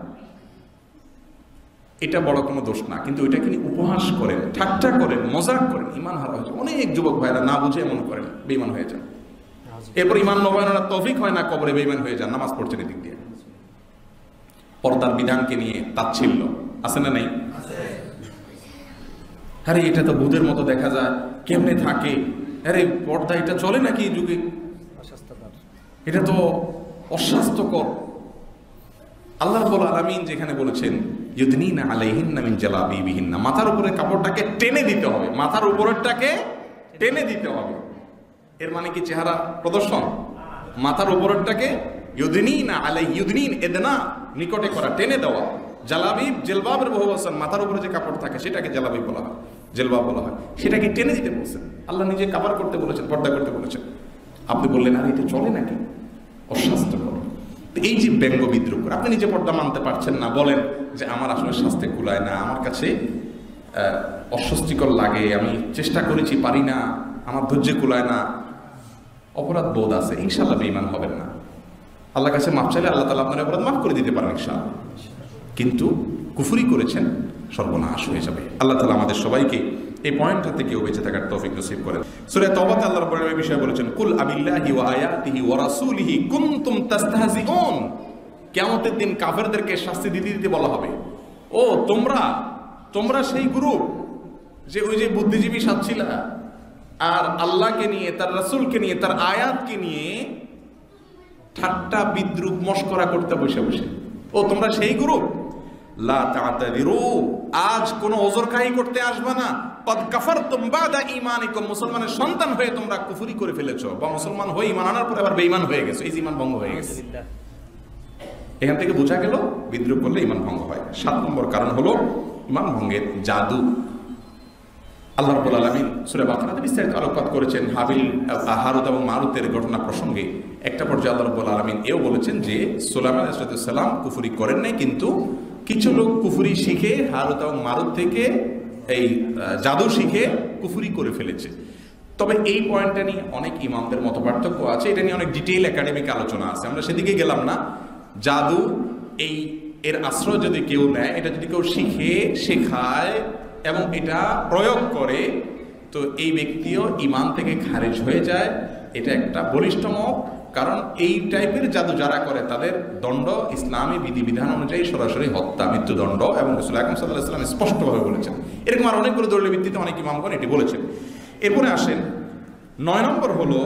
[SPEAKER 1] এটা বড় কোনো দোষ না, কিন্তু ওইটাকে নিয়ে উপহাস করেন, ঠাট্টা করেন, মজাক করেন, ঈমান হারা হয়ে যায়। অনেক যুবক ভাইরা না বুঝে এমন করেন, বেঈমান হয়ে যান। এরপর ঈমান নবায়নের তৌফিক হয় না, কবরে বেঈমান হয়ে যান, নামাজ পড়ছেন এদিক দিয়ে। পর্দার বিধানকে নিয়ে তাচ্ছিল্য আছে না নাই? আরে এটা তো ভূতের মতো দেখা যায়, কেমনে থাকে, আরে পর্দা এটা চলে নাকি এই যুগে, এটা তো অস্বাস্থ্যকর। আল্লাহ রাব্বুল আলামিন যেখানে বলেছেন ইউদনিনা আলাইহিন্না মিন জালাবিবিহিন্না, মাথার উপরে কাপড়টাকে টেনে দিতে হবে, মাথার উপরেরটাকে টেনে দিতে হবে। এর মানে কি চেহারা প্রদর্শন? মাথার উপরেরটাকে ইউদনিনা আলাইহি, ইউদনিন এদনা, নিকটে করা, টেনে দেওয়া। জালাবিব, জেলবাবের বহু বচন, মাথার উপরে যে কাপড় থাকে সেটাকে জালাবিব বলা হয়, জেলবাব বলা হয়, সেটাকে টেনে দিতে বলছেন। আল্লাহ নিজে কাভার করতে বলেছেন, পর্দা করতে বলেছেন। আপনি বললেন আরে এটা চলে নাকি, অস্বাস্থ্যকর। এই যে ব্যঙ্গ বিদ্রুপ করে, আপনি নিজে পর্দা মানতে পারছেন না, বলেন যে আমার আসলে স্বাস্থ্যে কুলায় না, আমার কাছে অস্বস্তিকর লাগে, আমি চেষ্টা করেছি পারি না, আমার ধৈর্য কুলায় না, অপরাধ বোধ আছে, ইনশাআল্লাহ বেঈমান হবেন না। আল্লাহর কাছে মাফ চাইলে আল্লাহ তাআলা আপনার অপরাধ মাফ করে দিতে পারেন ইনশাআল্লাহ। কিন্তু কুফরি করেছেন, সর্বনাশ হয়ে যাবে। আল্লাহ তাআলা আমাদের সবাইকে এই পয়েন্টটা থেকে বেঁচে থাকার তৌফিক নসিব করেন। সূরা তাওবাতে আল্লাহ রাব্বুল আলামিন এই বিষয়ে বলেছেন, কুল আবিল্লাহি ওয়া আয়াতিহি ওয়া রাসূলিহি কুনতুম তাস্তাহজিউন। কিয়ামতের দিন কাফেরদেরকে শাস্তি দিতে বলা হবে, ও তোমরা সেই গ্রুপ যে ওই যে বুদ্ধিজীবী সাচ্ছিলা আর আল্লাহকে নিয়ে, তার রাসূলকে নিয়ে, তার আয়াতকে নিয়ে ঠাট্টা বিদ্রুপ মশকরা করতে বসে বসে, ও তোমরা সেই গ্রুপ। লা তা'তাযিরু, আজ কোনো ওজরকাহি করতে আসবে না। কদ কাফারতুম বাদা ঈমানিকুম, মুসলমানের সন্তান হয়ে তোমরা কুফরি করে ফেলেছো, বা মুসলমান হয়ে ঈমান আনার পরে আবার বেঈমান হয়ে গেছো, এই ঈমান ভঙ্গ হয়ে গেছে। এখান থেকে বোঝা গেল বিদ্রুপ করলে ঈমান ভঙ্গ হয়। 7 নম্বর কারণ হলো ঈমান ভঙ্গের জাদু। আল্লাহ রাব্বুল আলামিন সূরা বাকারাতে বিস্তারিত আলোকপাত করেছেন হাবিল, হারুত এবং মারুতের ঘটনা প্রসঙ্গে। একটা পর্যায়ে আল্লাহ রাব্বুল আলামিন এও বলেছেন যে সুলাইমান আলাইহিস সালাম কুফরি করেন নাই, কিন্তু কিছু লোক কুফরি শিখে হারুত এবং মারুত থেকে এই জাদু শিখে কুফরি করে ফেলেছে। তবে এই পয়েন্টটা নিয়ে অনেক ইমামদের মতপার্থক্য আছে, এটা নিয়ে অনেক ডিটেইল একাডেমিক আলোচনা আছে, আমরা সেদিকে গেলাম না। জাদু এর আশ্রয় যদি কেউ নেয়, এটা যদি কেউ শিখে, শেখায় এবং এটা প্রয়োগ করে, তো এই ব্যক্তিও ঈমান থেকে খারিজ হয়ে যায়। এটা একটা বলিষ্ঠ মত, কারণ এই টাইপের জাদু যারা করে তাদের দণ্ড ইসলামী বিধিবিধান অনুযায়ী সরাসরি হত্যা, মৃত্যুদণ্ড, এবং রাসূল আকরাম সাল্লাল্লাহু আলাইহি ওয়াসাল্লাম স্পষ্টভাবে বলেছেন। এরকম আর অনেকগুলো দলিলের ভিত্তিতে অনেক ইমামগণ এটি বলেছেন। এরপরে আসেন 9 নম্বর হলো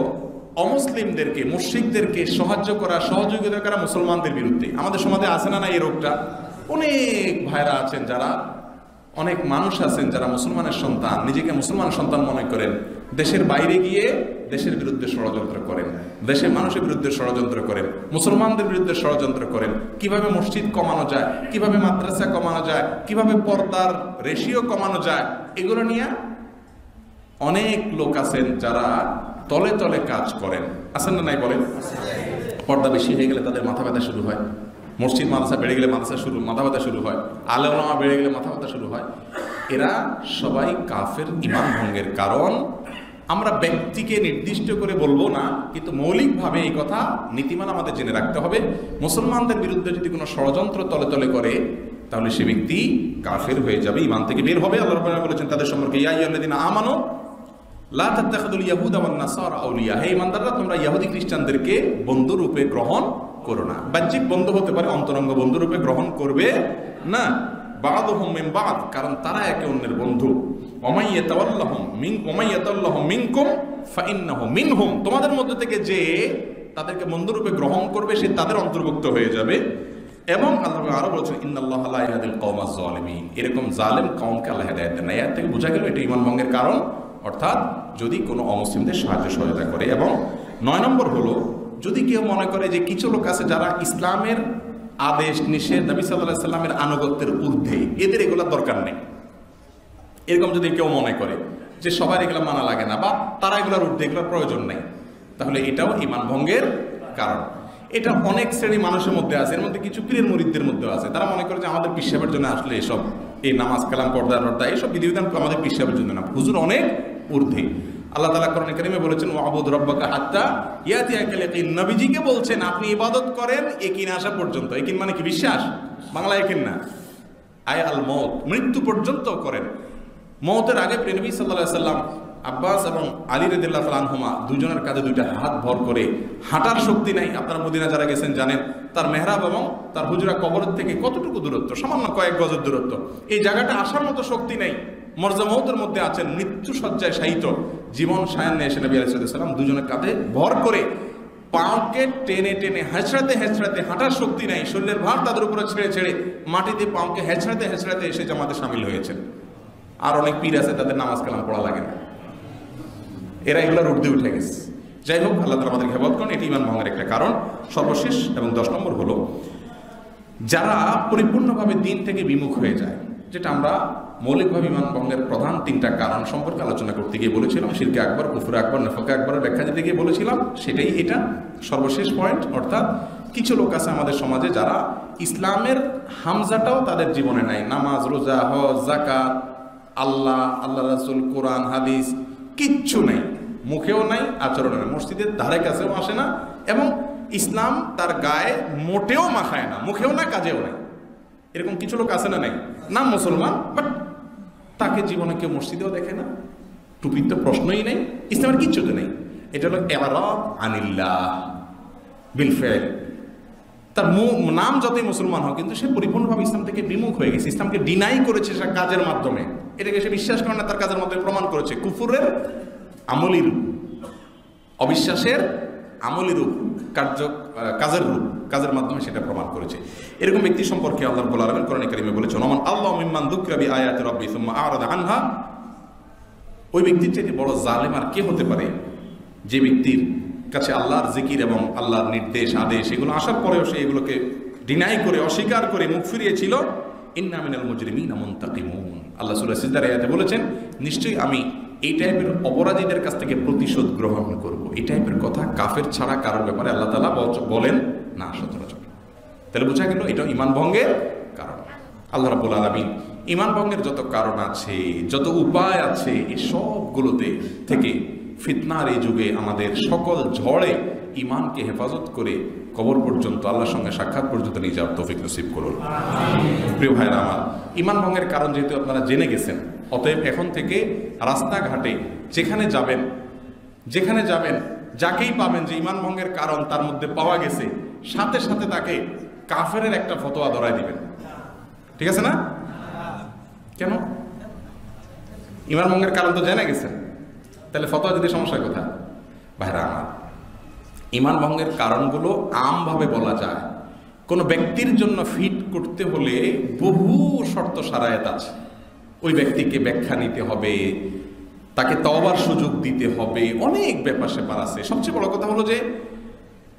[SPEAKER 1] অমুসলিমদেরকে, মুশরিকদেরকে সাহায্য করা, সহযোগিতা করা মুসলমানদের বিরুদ্ধে। আমাদের সমাজে আছে না এই রোগটা? অনেক ভাইরা আছেন, যারা অনেক মানুষ আছেন যারা মুসলমানের সন্তান, নিজেকে মুসলমানের সন্তান মনে করেন, দেশের বাইরে গিয়ে দেশের বিরুদ্ধে ষড়যন্ত্র করেন, দেশের মানুষের বিরুদ্ধে ষড়যন্ত্র করেন, মুসলমানদের বিরুদ্ধে ষড়যন্ত্র করেন। কিভাবে মসজিদ কমানো যায়, কিভাবে মাদ্রাসা কমানো যায়, কিভাবে পর্দার রেশিও কমানো যায়, এগুলো নিয়ে অনেক লোক আছেন যারা তলে তলে কাজ করেন। আছেন না নাই বলেন? পর্দা বেশি হয়ে গেলে তাদের মাথা ব্যথা শুরু হয়, মসজিদ মাদ্রাসা বেড়ে গেলে মাথা ব্যথা শুরু হয়, আলেম ওলামা বেড়ে গেলে মাথা ব্যথা শুরু হয়। এরা সবাই কাফের, ঈমান ভঙ্গের কারণ। আমরা ব্যক্তিকে নির্দিষ্ট করে বলবো না, কিন্তু মৌলিকভাবে এই কথা নীতিমালা আমাদের জেনে রাখতে হবে। মুসলমানদের বিরুদ্ধে যদি কোনো ষড়যন্ত্র তলে তলে করে, তাহলে সে ব্যক্তি কাফের হয়ে যাবে, ঈমান থেকে বের হবে। আল্লাহ রাব্বুল আলামিন বলেছেন তাদের সম্পর্কে, ইয়া আইয়ুহাল্লাযীনা আমানু লা তাত্তাখিযুল ইয়াহুদা ওয়ান নাসারা আউলিয়া, হে ঈমানদাররা তোমরা ইহুদি খ্রিস্টানদেরকে বন্ধু রূপে গ্রহণ করো না। বাহ্যিক বন্ধু হতে পারে, অন্তরঙ্গ বন্ধু রূপে গ্রহণ করবে না। বা'দুহুম মিন বা'দ, কারণ তারা একে অন্যের বন্ধু। ওমাই ইয়াতাওয়াল্লাহুম মিনকুম ফাইন্নাহু মিনহুম, তোমাদের মধ্যে থেকে যে তাদেরকে বন্ধু রূপে গ্রহণ করবে সে তাদের অন্তর্ভুক্ত হয়ে যাবে। এবং আল্লাহ আরো বলছেন ইন্নাল্লাহা লা ইয়াহদিল কওমাজ যালিমিন, এরকম জালেম কওমকে আল্লাহ হেদায়েত দেন না। এর থেকে বোঝা গেল এটা ঈমান ভঙ্গের কারণ, অর্থাৎ যদি কোনো অমুসলিমদের সাহায্য সহায়তা করে। এবং 9 নম্বর হলো, যদি কেউ মনে করে যে কিছু লোক আছে যারা ইসলামের আদেশ নিষেধ, নবী সাল্লাল্লাহু আলাইহি সাল্লামের আনুগত্যের ঊর্ধ্বে, এদের এগুলোর দরকার নেই, এরকম যদি কেউ মনে করে যে সবার এগুলো মানা লাগে না বা তারা এগুলোর ঊর্ধ্বে, এগুলোর প্রয়োজন নেই, তাহলে এটাও ঈমান ভঙ্গের কারণ। এটা অনেক শ্রেণী মানুষের মধ্যে আছে, এর মধ্যে কিছু পীরের মুরিদদের মধ্যেও আছে। তারা মনে করে যে আমাদের পিসাবের জন্য আসলে এসব, এই নামাজ কালাম পর্দা টর্দা এইসব বিধিবিধান আমাদের পিসাবের জন্য না, হুজুর অনেক ঊর্ধ্বে। আল্লাহ তাআলা কোরআনে কারিমে বলেছেন ওয়াবুদ রাব্বাকা হাত্তা ইয়াতিয়াকাল ইয়াকিন, নবীজিকে বলছেন আপনি ইবাদত করেন ইয়াকিন আসা পর্যন্ত। ইয়াকিন মানে কি? বিশ্বাস। বাংলা ইয়াকিন না, আয় আল মউত, মৃত্যু পর্যন্ত করেন। মওতের আগে নবী সাল্লাল্লাহু আলাইহি সাল্লাম আব্বাস এবং আলী রাদিয়াল্লাহু তাআলা আনহুমা দুজনের কাঁধে দুইটা হাত ভর করে, হাঁটার শক্তি নাই। আপনারা মদিনা যারা গেছেন জানেন তার মেহরাব এবং তার হুজরা কবরের থেকে কতটুকু দূরত্ব, সামান্য কয়েক গজের দূরত্ব। এই জায়গাটা আসার মতো শক্তি নেই, মরজা মউতের মধ্যে আছেন, মৃত্যু শয্যায় শায়িত। জীবন সায়ান্নে এসে নবী আলাইহিস সালাম দুজনের কাঁধে ভর করে পাকে টেনে টেনে হেঁচড়াতে হেঁচড়াতে, হাঁটার শক্তি নাই, শরীরের ভার তাদের উপরে ছেড়ে ছেড়ে মাটিতে পাকে হেঁচড়াতে হেঁচড়াতে এসে জামাতে শামিল হয়েছেন। আর অনেক পীর আছে তাদের নামাজ কালাম পড়া লাগে না, এরা এগুলোর ঊর্ধ্বে উঠে গেছে। যাই হোক, আল্লাহ তাআলা আমাদেরকে হেফাজত করেন, এটি ঈমান ভঙ্গের একটা কারণ। সর্বশেষ এবং 10 নম্বর হলো, যারা পরিপূর্ণভাবে দিন থেকে বিমুখ হয়ে যায়, যেটা আমরা মৌলিকভাবে ঈমান ভঙ্গের প্রধান 3টা কারণ সম্পর্কে আলোচনা করতে গিয়ে বলেছিলাম। শিরকে আকবার, কুফরে আকবার, নিফাকে আকবরের ব্যাখ্যা দিতে গিয়ে বলেছিলাম, সেটাই এটা সর্বশেষ পয়েন্ট। অর্থাৎ কিছু লোক আছে আমাদের সমাজে যারা ইসলামের হামজাটাও তাদের জীবনে নাই। নামাজ, রোজা, হজ, যাকাত, আল্লাহ, আল্লাহ রাসূল, কোরআন, হাদিস কিচ্ছু নেই, মুখেও নাই, আচরণে নাই, মসজিদের ধারে কাছেও আসে না, এবং ইসলাম তার গায়ে মোটেও মাখায় না, মুখেও না, কাজেও নাই। এরকম কিছু লোক আছে না নাই? নাম মুসলমান, বাট তাকে জীবনে কেউ মসজিদেও দেখে না, টুপির তো প্রশ্নই নেই, ইসলামের কিচ্ছুতে নেই। এটা হলো ইরাদ আনিল্লাহ বিল ফিল। তার নাম যতই মুসলমান হোক, কিন্তু সে পরিপূর্ণভাবে ইসলাম থেকে বিমুখ হয়ে গেছে, ইসলামকে ডিনাই করেছে সে কাজের মাধ্যমে। এটাকে সে বিশ্বাস করে না, তার কাজের মাধ্যমে প্রমাণ করেছে। কুফুরের আমলি রূপ, অবিশ্বাসের আমলি রূপ, কাজের রূপ, কাজের মাধ্যমে সেটা প্রমাণ করেছে। এরকম ব্যক্তি সম্পর্কে আল্লাহ রাব্বুল আলামিন কোরআনে কারিমে বলেছেন, ওমান আল্লাহু মিম্মান যুকরা বিআয়াতি রাব্বি সুম্মা আ'রাদা আনহা। ওই ব্যক্তির চাইতে বড় জালেম আর কে হতে পারে, যে ব্যক্তির কাছে আল্লাহর জিকির এবং আল্লাহর নির্দেশ আদেশ এগুলো আসার পরেও সে এগুলোকে ডিনাই করে, অস্বীকার করে মুখ ফিরিয়েছিল। ইন্না মিনাল মুজরিমিনা মুনতাকিমুন, আল্লাহ সূরা সিজদার আয়াতে বলেছেন, নিশ্চয়ই আমি এই টাইপের অপরাধীদের কাছ থেকে প্রতিশোধ গ্রহণ করব। এই টাইপের কথা কাফের ছাড়া কারোর ব্যাপারে আল্লাহ তাআলা বলেন না সচরাচর। তাহলে বোঝা গেল এটা ঈমান ভঙ্গের কারণ। আল্লাহ রাব্বুল আলামিন ঈমান ভঙ্গের যত কারণ আছে, যত উপায় আছে, এই সবগুলোতে থেকে ফিতনার এই যুগে আমাদের সকল ঝড়ে ঈমানকে হেফাজত করে কবর পর্যন্ত, আল্লাহর সঙ্গে সাক্ষাৎ পর্যন্ত নিয়ে যাওয়ার তৌফিক নসিব করুন। প্রিয় ভাইরা আমার, ঈমান ভঙ্গের কারণ যেহেতু আপনারা জেনে গেছেন, অতএব এখন থেকে রাস্তাঘাটে যেখানে যাবেন, যাকেই পাবেন যে ঈমান ভঙ্গের কারণ তার মধ্যে পাওয়া গেছে, সাথে সাথে তাকে কাফেরের একটা ফতোয়া ধরায় দিবেন। ঠিক আছে না? কেন? ঈমান ভঙ্গের কারণ তো জেনে গেছেন, তাহলে ফতোয়া দিতে সমস্যা কোথায়? ভাইরা আমার, ইমান ভঙ্গের কারণগুলো আমভাবে বলা যায়। কোনো ব্যক্তির জন্য ফিট করতে হলে বহু শর্ত সারায়াত আছে। ওই ব্যক্তিকে ব্যাখ্যা নিতে হবে, তাকে তওবার সুযোগ দিতে হবে, অনেক ব্যাপার স্যাপার আছে। সবচেয়ে বড় কথা হলো যে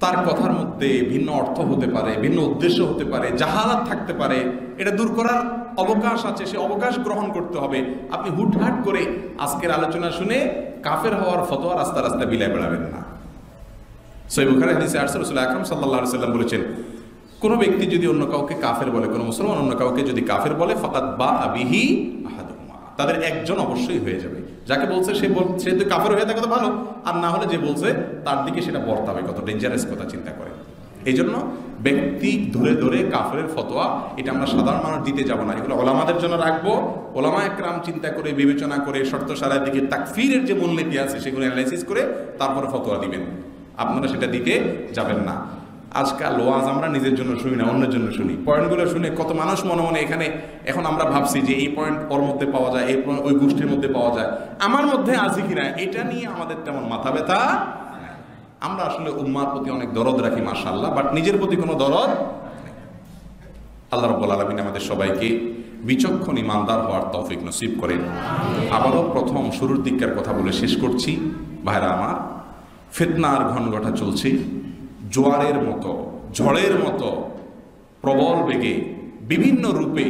[SPEAKER 1] তার কথার মধ্যে ভিন্ন অর্থ হতে পারে, ভিন্ন উদ্দেশ্য হতে পারে, জাহালাত থাকতে পারে। এটা দূর করার অবকাশ আছে, সে অবকাশ গ্রহণ করতে হবে। আপনি হুটহাট করে আজকের আলোচনা শুনে কাফের হওয়ার ফতোয়া রাস্তা রাস্তা বিলায় বেড়াবেন না। সহিহ বুখারী হাদিসে রাসূল আকরাম সাল্লাল্লাহু আলাইহি সাল্লাম বলেছেন, কোন ব্যক্তি যদি অন্য কাউকে কাফের বলে, কোন মুসলমান অন্য কাউকে যদি কাফের বলে, ফাকাদ বাআ বিহি আহাদুহুমা, তাদের একজন অবশ্যই হয়ে যাবে। যাকে বলছে সে তো কাফের হয়ে থাকে তো ভালো, আর না হলে যে বলছে তার দিকে সেটা বর্তাবে। কত ডেঞ্জারাস কথা চিন্তা করে। এই জন্য ব্যক্তি ধরে ধরে কাফেরের ফতোয়া এটা আমরা সাধারণ মানুষ দিতে যাব না, এগুলো ওলামাদের জন্য রাখবো। ওলামা একরাম চিন্তা করে, বিবেচনা করে, শর্ত সারার দিকে তাকফিরের যে মূলনীতি আছে সেগুলো অ্যানালাইসিস করে তারপরে ফতোয়া দিবেন। আপনারা সেটা দিতে যাবেন না। আজকাল ওয়াজ আমরা নিজের জন্য শুনি না, অন্যের জন্য শুনি। পয়েন্টগুলো শুনে কত মানুষ মনে মনে এখানে এখন আমরা ভাবছি যে এই পয়েন্ট ওর মধ্যে পাওয়া যায়, এই পয়েন্ট ওই গোষ্ঠীর মধ্যে পাওয়া যায়, আমার মধ্যে আছে কিনা এটা নিয়ে আমাদের তেমন মাথা ব্যথা। আমরা আসলে উম্মার প্রতি অনেক দরদ রাখি মাশাআল্লাহ, বাট নিজের প্রতি কোনো দরদ নেই। আল্লাহ রাব্বুল আলামিন আমাদের সবাইকে বিচক্ষণ ইমানদার হওয়ার তৌফিক নসিব করেন। আবারও প্রথম শুরুর দিককার কথা বলে শেষ করছি। ভাইরা আমার, ফিতনার ঘনঘটা চলছে, জোয়ারের মতো, ঝড়ের মতো প্রবল বেগে বিভিন্ন রূপে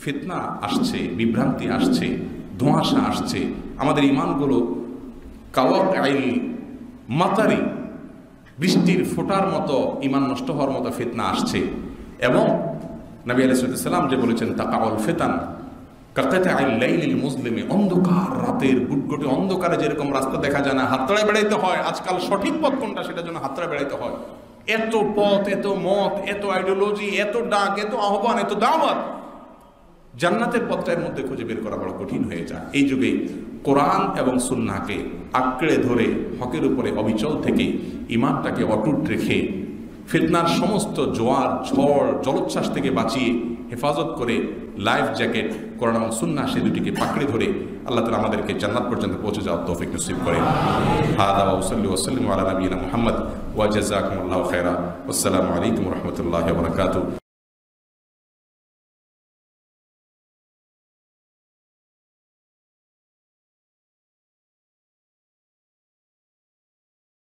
[SPEAKER 1] ফিতনা আসছে, বিভ্রান্তি আসছে, ধোঁয়াশা আসছে। আমাদের ইমানগুলো কাওয়াকাইল মাতারি, বৃষ্টির ফোঁটার মতো ইমান নষ্ট হওয়ার মতো ফিতনা আসছে। এবং নবী আলাইহিস সালাম যে বলেছেন, তাকাউল ফিতান কাকাতাইল লাইলিল মুসলিমি, অন্ধকার রাতের গুটগুটে অন্ধকারে যেরকম রাস্তা দেখা যায় না, হাতড়ে বেড়াইতে হয়। আজকাল সঠিক পথ কোনটা সেটার জন্য হাতড়ে বেড়াইতে হয়। এত পথ, এত মত, এত আইডিওলজি, এত ডাক, এত আহ্বান, এত দাওয়াত, জান্নাতের পথটার মধ্যে খুঁজে বের করা বড় কঠিন হয়ে যায়। এই যুগে কোরআন এবং সুন্নাহকে আঁকড়ে ধরে হকের উপরে অবিচল থেকে ইমানটাকে অটুট রেখে ফিতনার সমস্ত জোয়ার, ঝড়, জলোচ্ছ্বাস থেকে বাঁচিয়ে হেফাজত করে লাইফ জ্যাকেট কোরআন এবং সুন্নাহ সে দুটিকে পাকড়ে ধরে আল্লাহ তাআলা আমাদেরকে জান্নাত পর্যন্ত পৌঁছে যাওয়ার তৌফিক নসিব করেন। হাদা ওয়া সাল্লি ওয়া সাল্লিমু আলা নাবিয়িনা মুহাম্মদ ওয়া জাযাকুমুল্লাহু খায়রা। আসসালামু আলাইকুম ওয়া রাহমাতুল্লাহি ওয়া বারাকাতুহু।